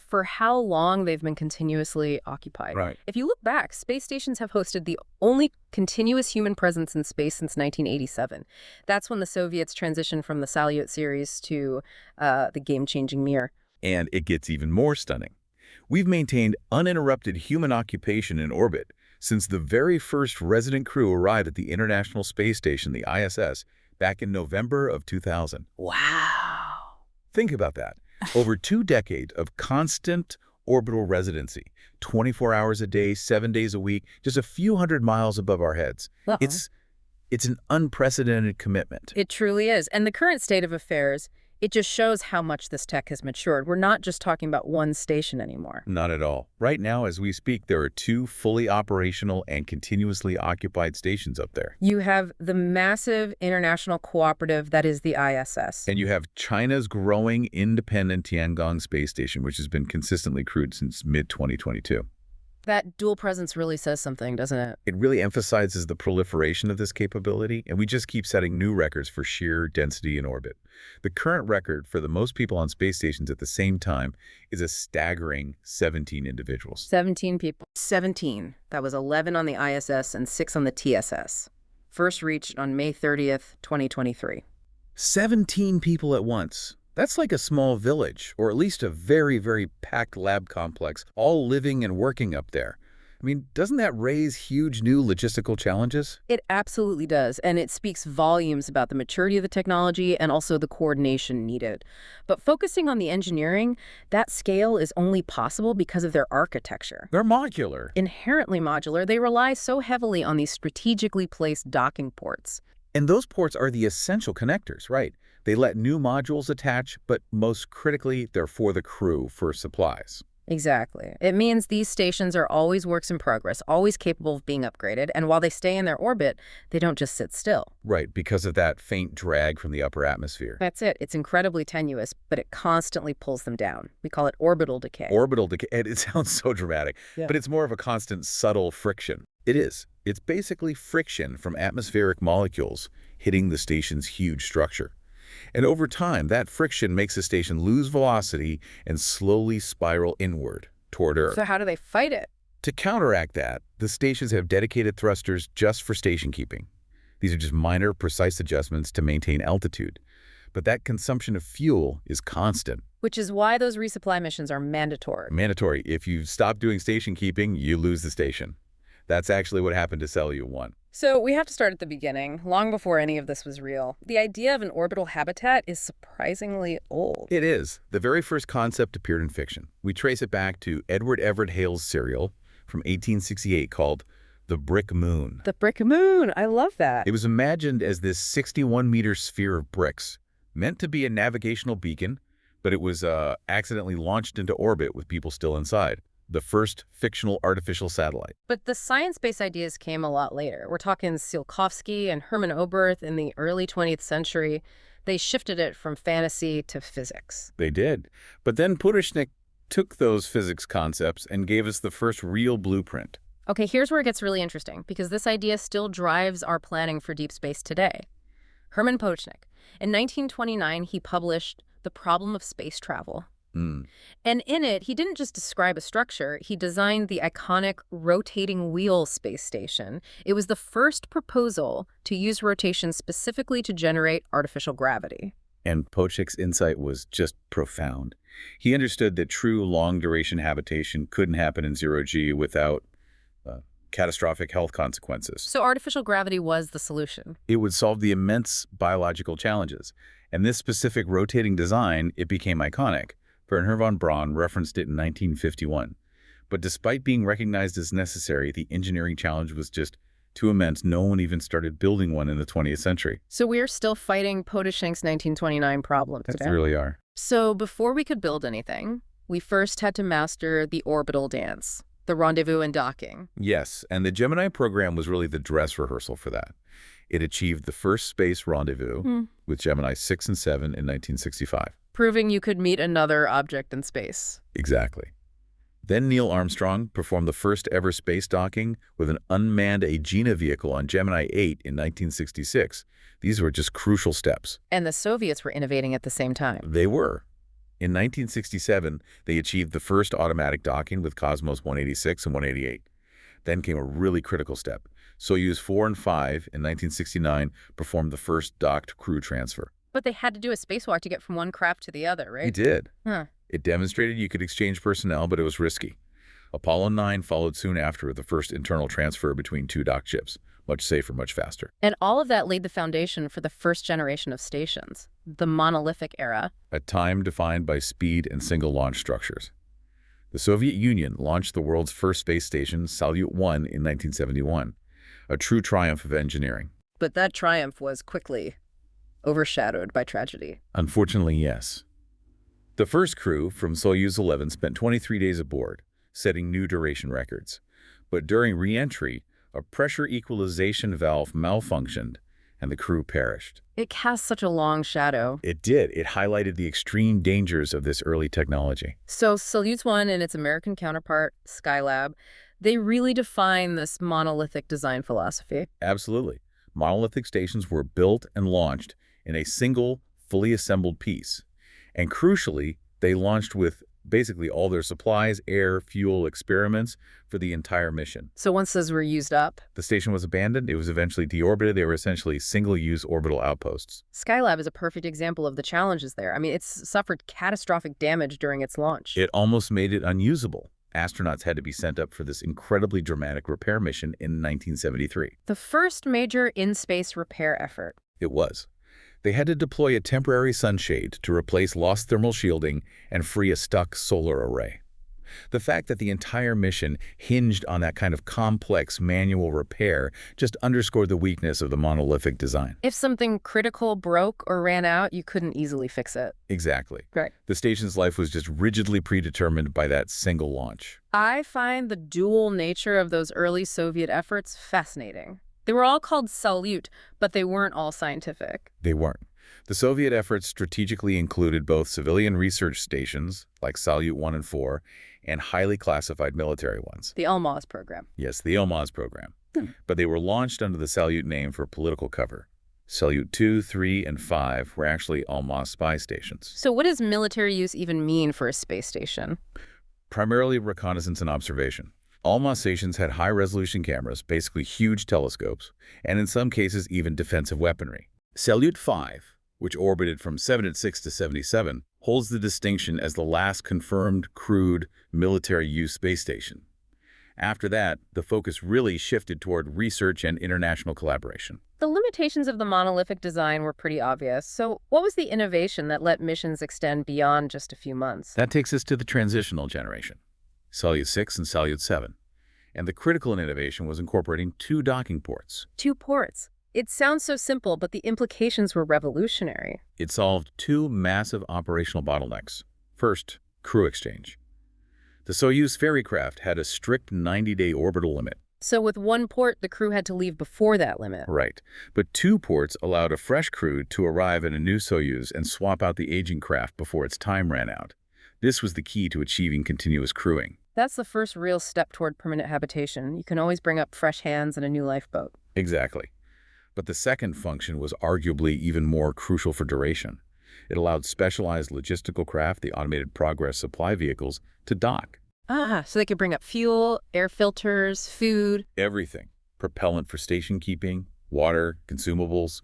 for how long they've been continuously occupied. Right. If you look back, space stations have hosted the only continuous human presence in space since 1987. That's when the Soviets transitioned from the Salyut series to the game-changing Mir. And it gets even more stunning. We've maintained uninterrupted human occupation in orbit since the very first resident crew arrived at the International Space Station, the ISS, back in November of 2000. Wow. Think about that. Over 2 decades of constant orbital residency, 24 hours a day, 7 days a week, just a few hundred miles above our heads. It's an unprecedented commitment. It truly is. And the current state of affairs, it just shows how much this tech has matured. We're not just talking about one station anymore. Not at all. Right now, as we speak, there are 2 fully operational and continuously occupied stations up there. You have the massive international cooperative that is the ISS. And you have China's growing independent Tiangong space station, which has been consistently crewed since mid-2022. That dual presence really says something, doesn't it? It really emphasizes the proliferation of this capability, and we just keep setting new records for sheer density in orbit. The current record for the most people on space stations at the same time is a staggering 17 individuals. 17 people. 17. That was 11 on the ISS and 6 on the TSS. First reached on May 30th, 2023. 17 people at once. That's like a small village, or at least a very, very packed lab complex, all living and working up there. I mean, doesn't that raise huge new logistical challenges? It absolutely does, and it speaks volumes about the maturity of the technology and also the coordination needed. But focusing on the engineering, that scale is only possible because of their architecture. They're modular. Inherently modular, they rely so heavily on these strategically placed docking ports. And those ports are the essential connectors, right? They let new modules attach, but most critically, they're for the crew, for supplies. Exactly. It means these stations are always works in progress, always capable of being upgraded, and while they stay in their orbit, they don't just sit still. Right, because of that faint drag from the upper atmosphere. That's it. It's incredibly tenuous, but it constantly pulls them down. We call it orbital decay. Orbital decay, and it sounds so dramatic, Yeah. but it's more of a constant, subtle friction. It is. It's basically friction from atmospheric molecules hitting the station's huge structure. And over time, that friction makes the station lose velocity and slowly spiral inward toward Earth. So how do they fight it? To counteract that, the stations have dedicated thrusters just for station keeping. These are just minor, precise adjustments to maintain altitude. But that consumption of fuel is constant. Which is why those resupply missions are mandatory. Mandatory. If you stop doing station keeping, you lose the station. That's actually what happened to Salyut 1. So we have to start at the beginning, long before any of this was real. The idea of an orbital habitat is surprisingly old. It is. The very first concept appeared in fiction. We trace it back to Edward Everett Hale's serial from 1868 called The Brick Moon. The brick moon, I love that. It was imagined as this 61-meter sphere of bricks, meant to be a navigational beacon, but it was accidentally launched into orbit with people still inside. The first fictional artificial satellite. But the science-based ideas came a lot later. We're talking Tsiolkovsky and Hermann Oberth in the early 20th century. They shifted it from fantasy to physics. They did. But then Pudishnik took those physics concepts and gave us the first real blueprint. Okay, here's where it gets really interesting, because this idea still drives our planning for deep space today. Hermann Pudishnik. In 1929, he published The Problem of Space Travel. And in it, he didn't just describe a structure, he designed the iconic rotating wheel space station. It was the first proposal to use rotation specifically to generate artificial gravity. And Pudishnik's insight was just profound. He understood that true long-duration habitation couldn't happen in zero-G without catastrophic health consequences. So artificial gravity was the solution. It would solve the immense biological challenges. And this specific rotating design, it became iconic. Wernher von Braun referenced it in 1951. But despite being recognized as necessary, the engineering challenge was just too immense. No one even started building one in the 20th century. So we're still fighting Pudishnik's 1929 problem today. They really are. So before we could build anything, we first had to master the orbital dance, the rendezvous and docking. Yes, and the Gemini program was really the dress rehearsal for that. It achieved the first space rendezvous with Gemini 6 and 7 in 1965. Proving you could meet another object in space. Exactly. Then Neil Armstrong performed the first ever space docking with an unmanned Agena vehicle on Gemini 8 in 1966. These were just crucial steps. And the Soviets were innovating at the same time. They were. In 1967, they achieved the first automatic docking with Cosmos 186 and 188. Then came a really critical step. Soyuz 4 and 5 in 1969 performed the first docked crew transfer. But they had to do a spacewalk to get from one craft to the other, right? They did. Huh. It demonstrated you could exchange personnel, but it was risky. Apollo 9 followed soon after with the first internal transfer between two docked ships. Much safer, much faster. And all of that laid the foundation for the first generation of stations, the monolithic era. A time defined by speed and single launch structures. The Soviet Union launched the world's first space station, Salyut 1, in 1971. A true triumph of engineering. But that triumph was quickly overshadowed by tragedy. Unfortunately, yes. The first crew from Soyuz 11 spent 23 days aboard, setting new duration records. But during re-entry, a pressure equalization valve malfunctioned, and the crew perished. It cast such a long shadow. It did. It highlighted the extreme dangers of this early technology. So Soyuz 1 and its American counterpart, Skylab, they really define this monolithic design philosophy. Absolutely. Monolithic stations were built and launched in a single, fully assembled piece. And crucially, they launched with basically all their supplies, air, fuel, experiments for the entire mission. So once those were used up, The station was abandoned. It was eventually deorbited. They were essentially single-use orbital outposts. Skylab is a perfect example of the challenges there. I mean, it's suffered catastrophic damage during its launch. It almost made it unusable. Astronauts had to be sent up for this incredibly dramatic repair mission in 1973. The first major in-space repair effort. It was. They had to deploy a temporary sunshade to replace lost thermal shielding and free a stuck solar array. The fact that the entire mission hinged on that kind of complex manual repair just underscored the weakness of the monolithic design. If something critical broke or ran out, you couldn't easily fix it. Exactly. Right. The station's life was just rigidly predetermined by that single launch. I find the dual nature of those early Soviet efforts fascinating. They were all called Salyut, but they weren't all scientific. They weren't. The Soviet efforts strategically included both civilian research stations, like Salyut 1 and 4, and highly classified military ones. The Almaz program. Yes, the Almaz program. But they were launched under the Salyut name for political cover. Salyut 2, 3, and 5 were actually Almaz spy stations. So what does military use even mean for a space station? Primarily reconnaissance and observation. Almaz stations had high-resolution cameras, basically huge telescopes, and in some cases even defensive weaponry. Salyut 5, which orbited from 76 to 77, holds the distinction as the last confirmed crewed military-use space station. After that, the focus really shifted toward research and international collaboration. The limitations of the monolithic design were pretty obvious, so what was the innovation that let missions extend beyond just a few months? That takes us to the transitional generation, Salyut 6 and Salyut 7. And the critical innovation was incorporating 2 docking ports. 2 ports. It sounds so simple, but the implications were revolutionary. It solved 2 massive operational bottlenecks. First, crew exchange. The Soyuz ferry craft had a strict 90-day orbital limit. So with 1 port, the crew had to leave before that limit. Right. But 2 ports allowed a fresh crew to arrive at a new Soyuz and swap out the aging craft before its time ran out. This was the key to achieving continuous crewing. That's the first real step toward permanent habitation. You can always bring up fresh hands and a new lifeboat. Exactly. But the second function was arguably even more crucial for duration. It allowed specialized logistical craft, the automated progress supply vehicles, to dock. So they could bring up fuel, air filters, food. Everything. Propellant for station keeping, water, consumables.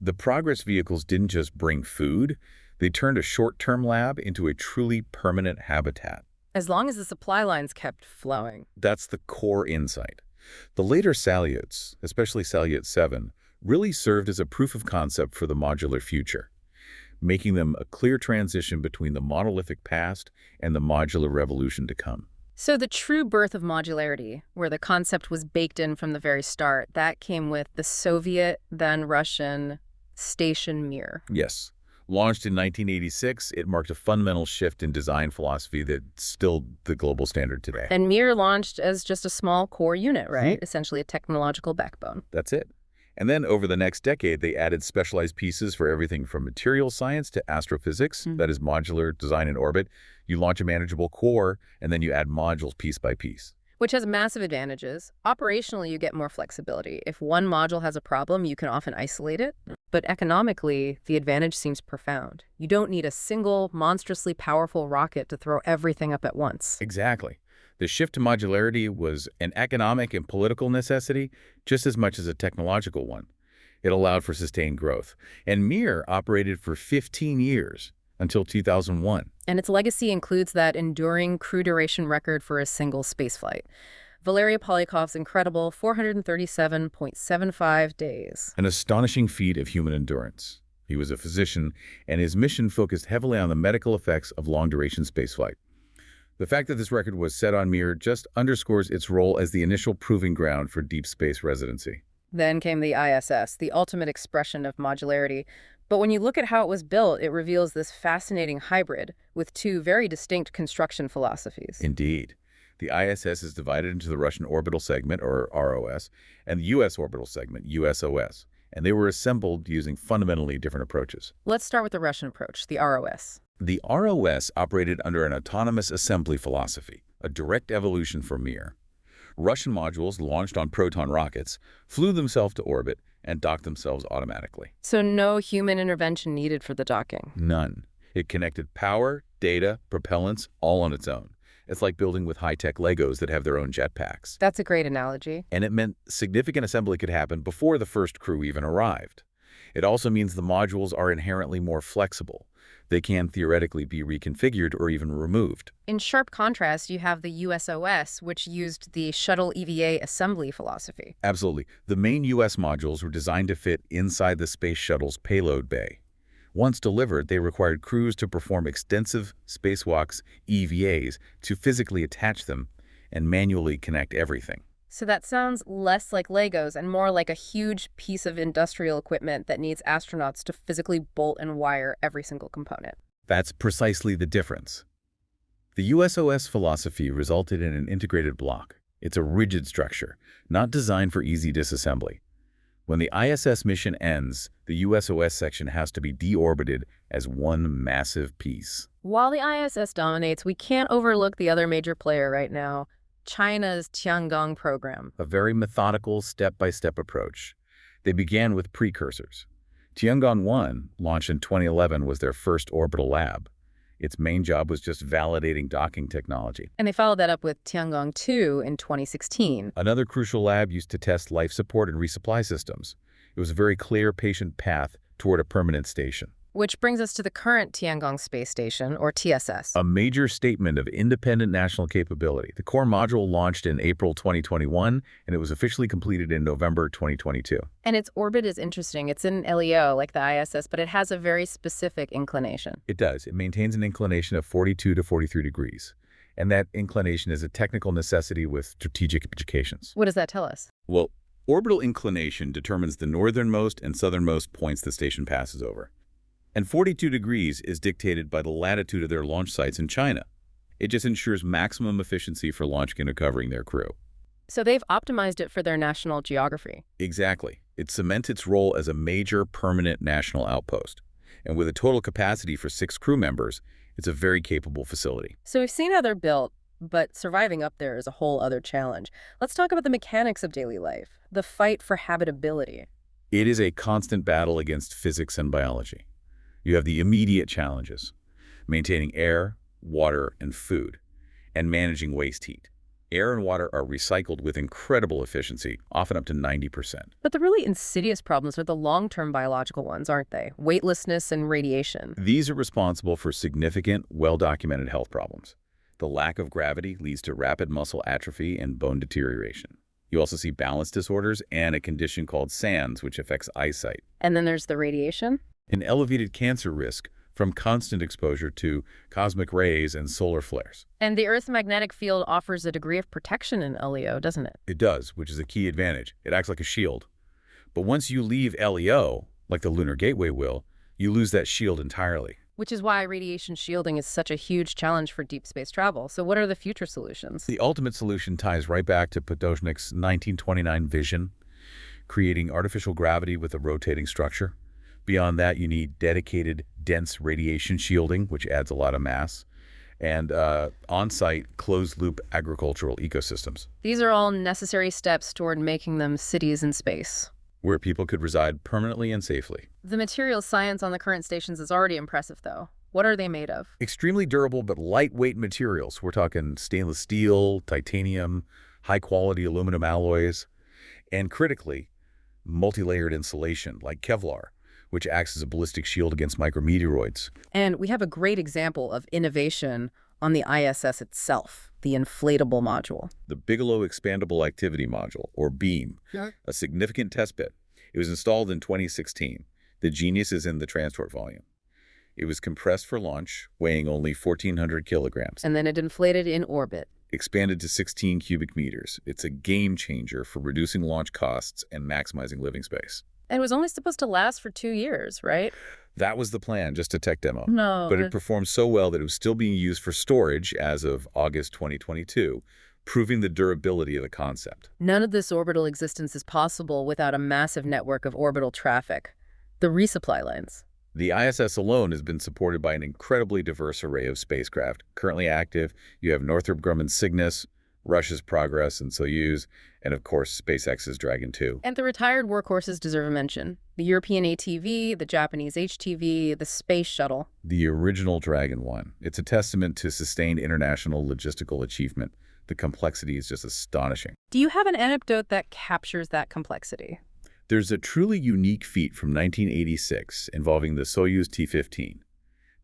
The progress vehicles didn't just bring food, they turned a short-term lab into a truly permanent habitat. As long as the supply lines kept flowing. That's the core insight. The later Salyuts, especially Salyut 7, really served as a proof of concept for the modular future, making them a clear transition between the monolithic past and the modular revolution to come. So the true birth of modularity, where the concept was baked in from the very start, that came with the Soviet, then Russian, Station Mir. Yes. Launched in 1986, it marked a fundamental shift in design philosophy that's still the global standard today. And Mir launched as just a small core unit, right? Essentially a technological backbone. That's it. And then over the next decade, they added specialized pieces for everything from material science to astrophysics, that is modular design in orbit. You launch a manageable core, and then you add modules piece by piece. Which has massive advantages. Operationally, you get more flexibility. If one module has a problem, you can often isolate it. But economically, the advantage seems profound. You don't need a single, monstrously powerful rocket to throw everything up at once. Exactly. The shift to modularity was an economic and political necessity just as much as a technological one. It allowed for sustained growth. And Mir operated for 15 years, until 2001. And its legacy includes that enduring crew duration record for a single spaceflight. Valery Polyakhov's incredible 437.75 days. An astonishing feat of human endurance. He was a physician, and his mission focused heavily on the medical effects of long-duration spaceflight. The fact that this record was set on Mir just underscores its role as the initial proving ground for deep space residency. Then came the ISS, the ultimate expression of modularity. But when you look at how it was built, it reveals this fascinating hybrid with 2 very distinct construction philosophies. Indeed. The ISS is divided into the Russian orbital segment, or ROS, and the U.S. orbital segment, USOS, and they were assembled using fundamentally different approaches. Let's start with the Russian approach, the ROS. The ROS operated under an autonomous assembly philosophy, a direct evolution from Mir. Russian modules launched on Proton rockets, flew themselves to orbit, and docked themselves automatically. So no human intervention needed for the docking? None. It connected power, data, propellants, all on its own. It's like building with high-tech Legos that have their own jetpacks. That's a great analogy. And it meant significant assembly could happen before the first crew even arrived. It also means the modules are inherently more flexible. They can theoretically be reconfigured or even removed. In sharp contrast, you have the USOS, which used the shuttle EVA assembly philosophy. Absolutely. The main US modules were designed to fit inside the space shuttle's payload bay. Once delivered, they required crews to perform extensive spacewalks, EVAs, to physically attach them and manually connect everything. So that sounds less like Legos and more like a huge piece of industrial equipment that needs astronauts to physically bolt and wire every single component. That's precisely the difference. The USOS philosophy resulted in an integrated block. It's a rigid structure, not designed for easy disassembly. When the ISS mission ends, the USOS section has to be deorbited as one massive piece. While the ISS dominates, we can't overlook the other major player right now, China's Tiangong program. A very methodical, step-by-step approach. They began with precursors. Tiangong-1, launched in 2011, was their first orbital lab. Its main job was just validating docking technology. And they followed that up with Tiangong-2 in 2016. Another crucial lab used to test life support and resupply systems. It was a very clear patient path toward a permanent station. Which brings us to the current Tiangong Space Station, or TSS. A major statement of independent national capability. The core module launched in April 2021, and it was officially completed in November 2022. And its orbit is interesting. It's in LEO, like the ISS, but it has a very specific inclination. It does. It maintains an inclination of 42 to 43 degrees. And that inclination is a technical necessity with strategic implications. What does that tell us? Well, orbital inclination determines the northernmost and southernmost points the station passes over. And 42 degrees is dictated by the latitude of their launch sites in China. It just ensures maximum efficiency for launching and recovering their crew. So they've optimized it for their national geography. Exactly. It cements its role as a major permanent national outpost. And with a total capacity for 6 crew members, it's a very capable facility. So we've seen how they're built, but surviving up there is a whole other challenge. Let's talk about the mechanics of daily life, the fight for habitability. It is a constant battle against physics and biology. You have the immediate challenges, maintaining air, water, and food, and managing waste heat. Air and water are recycled with incredible efficiency, often up to 90%. But the really insidious problems are the long-term biological ones, aren't they? Weightlessness and radiation. These are responsible for significant, well-documented health problems. The lack of gravity leads to rapid muscle atrophy and bone deterioration. You also see balance disorders and a condition called SANS, which affects eyesight. And then there's the radiation. An elevated cancer risk from constant exposure to cosmic rays and solar flares. And the Earth's magnetic field offers a degree of protection in LEO, doesn't it? It does, which is a key advantage. It acts like a shield. But once you leave LEO, like the Lunar Gateway will, you lose that shield entirely. Which is why radiation shielding is such a huge challenge for deep space travel. So what are the future solutions? The ultimate solution ties right back to Potocznik's 1929 vision, creating artificial gravity with a rotating structure. Beyond that, you need dedicated, dense radiation shielding, which adds a lot of mass, and on-site, closed-loop agricultural ecosystems. These are all necessary steps toward making them cities in space, where people could reside permanently and safely. The material science on the current stations is already impressive, though. What are they made of? Extremely durable but lightweight materials. We're talking stainless steel, titanium, high-quality aluminum alloys, and critically, multi-layered insulation like Kevlar, which acts as a ballistic shield against micrometeoroids. And we have a great example of innovation on the ISS itself, the inflatable module. The Bigelow Expandable Activity Module, or BEAM, a significant test bed. It was installed in 2016. The genius is in the transport volume. It was compressed for launch, weighing only 1,400 kilograms. And then it inflated in orbit. Expanded to 16 cubic meters. It's a game changer for reducing launch costs and maximizing living space. And it was only supposed to last for 2 years, right? That was the plan, just a tech demo. No. But it performed so well that it was still being used for storage as of August 2022, proving the durability of the concept. None of this orbital existence is possible without a massive network of orbital traffic, the resupply lines. The ISS alone has been supported by an incredibly diverse array of spacecraft. Currently active, you have Northrop Grumman's Cygnus, Russia's Progress and Soyuz, and of course, SpaceX's Dragon 2. And the retired workhorses deserve a mention. The European ATV, the Japanese HTV, the Space Shuttle. The original Dragon 1. It's a testament to sustained international logistical achievement. The complexity is just astonishing. Do you have an anecdote that captures that complexity? There's a truly unique feat from 1986 involving the Soyuz T-15.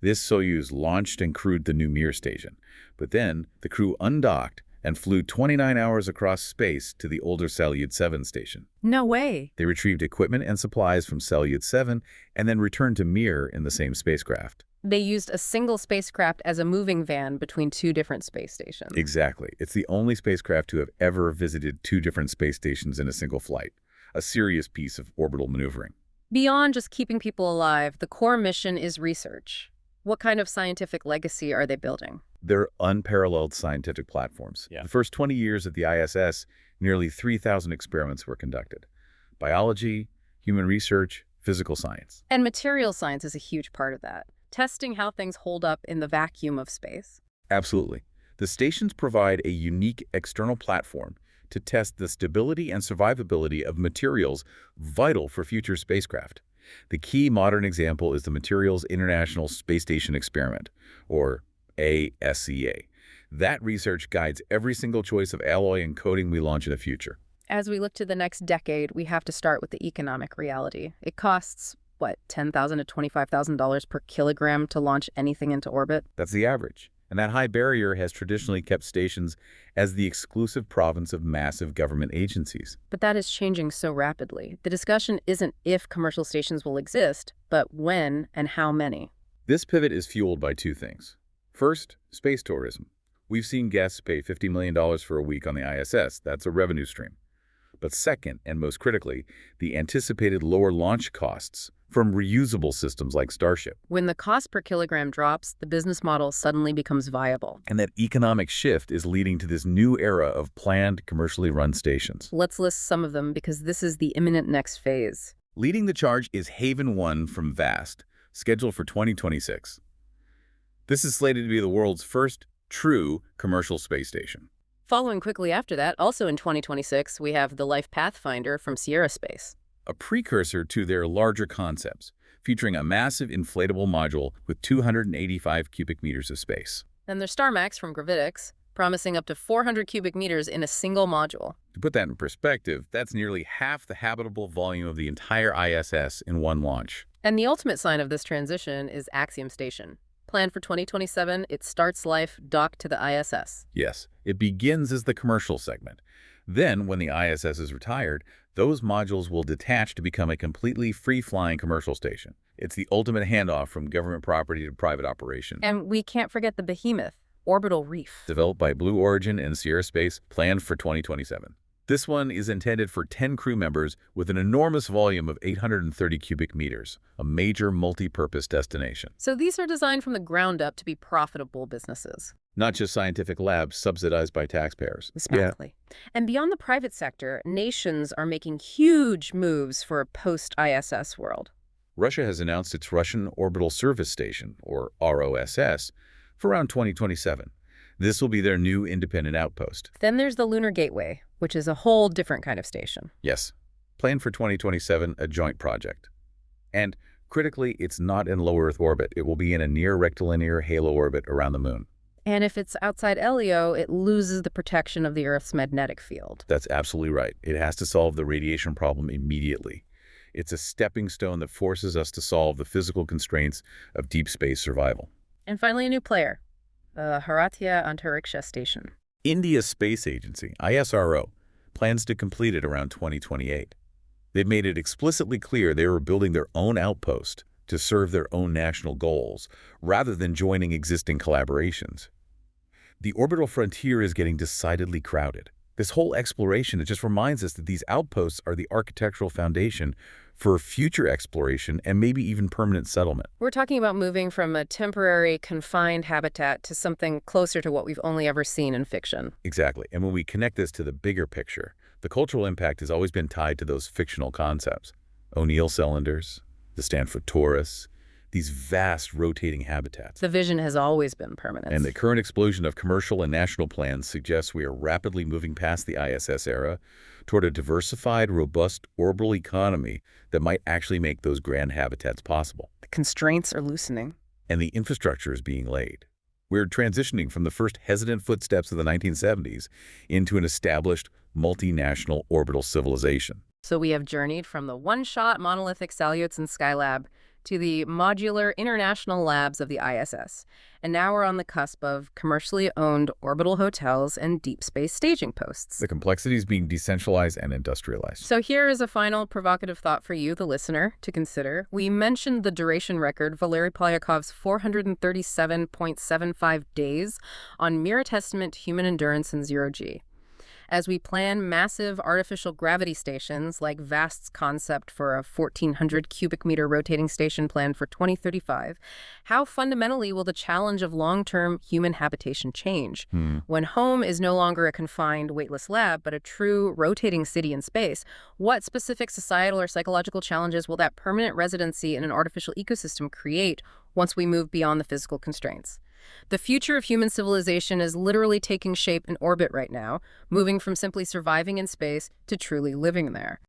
This Soyuz launched and crewed the new Mir station, but then the crew undocked and flew 29 hours across space to the older Salyut 7 station. No way. They retrieved equipment and supplies from Salyut 7 and then returned to Mir in the same spacecraft. They used a single spacecraft as a moving van between two different space stations. Exactly. It's the only spacecraft to have ever visited two different space stations in a single flight. A serious piece of orbital maneuvering. Beyond just keeping people alive, the core mission is research. What kind of scientific legacy are they building? They're unparalleled scientific platforms. The first 20 years at the ISS, nearly 3,000 experiments were conducted. Biology, human research, physical science. And material science is a huge part of that. Testing how things hold up in the vacuum of space. Absolutely. The stations provide a unique external platform to test the stability and survivability of materials vital for future spacecraft. The key modern example is the Materials International Space Station Experiment, or ASCA. That research guides every single choice of alloy and coating we launch in the future. As we look to the next decade, we have to start with the economic reality. It costs, what, $10,000 to $25,000 per kilogram to launch anything into orbit? That's the average. And that high barrier has traditionally kept stations as the exclusive province of massive government agencies. But that is changing so rapidly. The discussion isn't if commercial stations will exist, but when and how many. This pivot is fueled by two things. First, space tourism. We've seen guests pay $50 million for a week on the ISS. That's a revenue stream. But second, and most critically, the anticipated lower launch costs from reusable systems like Starship. When the cost per kilogram drops, the business model suddenly becomes viable. And that economic shift is leading to this new era of planned, commercially run stations. Let's list some of them because this is the imminent next phase. Leading the charge is Haven 1 from VAST, scheduled for 2026. This is slated to be the world's first true commercial space station. Following quickly after that, also in 2026, we have the Life Pathfinder from Sierra Space. A precursor to their larger concepts, featuring a massive inflatable module with 285 cubic meters of space. Then there's StarMax from Gravitics, promising up to 400 cubic meters in a single module. To put that in perspective, that's nearly half the habitable volume of the entire ISS in one launch. And the ultimate sign of this transition is Axiom Station. Planned for 2027, it starts life docked to the ISS. Yes, it begins as the commercial segment. Then, when the ISS is retired, those modules will detach to become a completely free-flying commercial station. It's the ultimate handoff from government property to private operation. And we can't forget the behemoth, Orbital Reef. Developed by Blue Origin and Sierra Space, planned for 2027. This one is intended for 10 crew members with an enormous volume of 830 cubic meters, a major multi-purpose destination. So these are designed from the ground up to be profitable businesses. Not just scientific labs subsidized by taxpayers. Exactly. Yeah. And beyond the private sector, nations are making huge moves for a post-ISS world. Russia has announced its Russian Orbital Service Station, or ROSS, for around 2027. This will be their new independent outpost. Then there's the Lunar Gateway, which is a whole different kind of station. Yes. Planned for 2027, a joint project. And critically, it's not in low Earth orbit. It will be in a near rectilinear halo orbit around the moon. And if it's outside LEO, it loses the protection of the Earth's magnetic field. That's absolutely right. It has to solve the radiation problem immediately. It's a stepping stone that forces us to solve the physical constraints of deep space survival. And finally, a new player, the Bharatiya Antariksha Station. India's space agency, ISRO, plans to complete it around 2028. They've made it explicitly clear they were building their own outpost to serve their own national goals, rather than joining existing collaborations. The orbital frontier is getting decidedly crowded. This whole exploration, it just reminds us that these outposts are the architectural foundation for future exploration and maybe even permanent settlement. We're talking about moving from a temporary, confined habitat to something closer to what we've only ever seen in fiction. Exactly. And when we connect this to the bigger picture, the cultural impact has always been tied to those fictional concepts. O'Neill cylinders, the Stanford torus, these vast rotating habitats. The vision has always been permanent. And the current explosion of commercial and national plans suggests we are rapidly moving past the ISS era toward a diversified, robust orbital economy that might actually make those grand habitats possible. The constraints are loosening. And the infrastructure is being laid. We're transitioning from the first hesitant footsteps of the 1970s into an established, multinational orbital civilization. So we have journeyed from the one-shot monolithic Salyuts and Skylab to the modular international labs of the ISS. And now we're on the cusp of commercially owned orbital hotels and deep space staging posts. The complexity is being decentralized and industrialized. So here is a final provocative thought for you, the listener, to consider. We mentioned the duration record, Valery Polyakov's 437.75 days, on mere testament to human endurance in zero-G. As we plan massive artificial gravity stations, like VAST's concept for a 1,400 cubic meter rotating station planned for 2035, how fundamentally will the challenge of long-term human habitation change? When home is no longer a confined, weightless lab, but a true rotating city in space, what specific societal or psychological challenges will that permanent residency in an artificial ecosystem create once we move beyond the physical constraints? The future of human civilization is literally taking shape in orbit right now, moving from simply surviving in space to truly living there.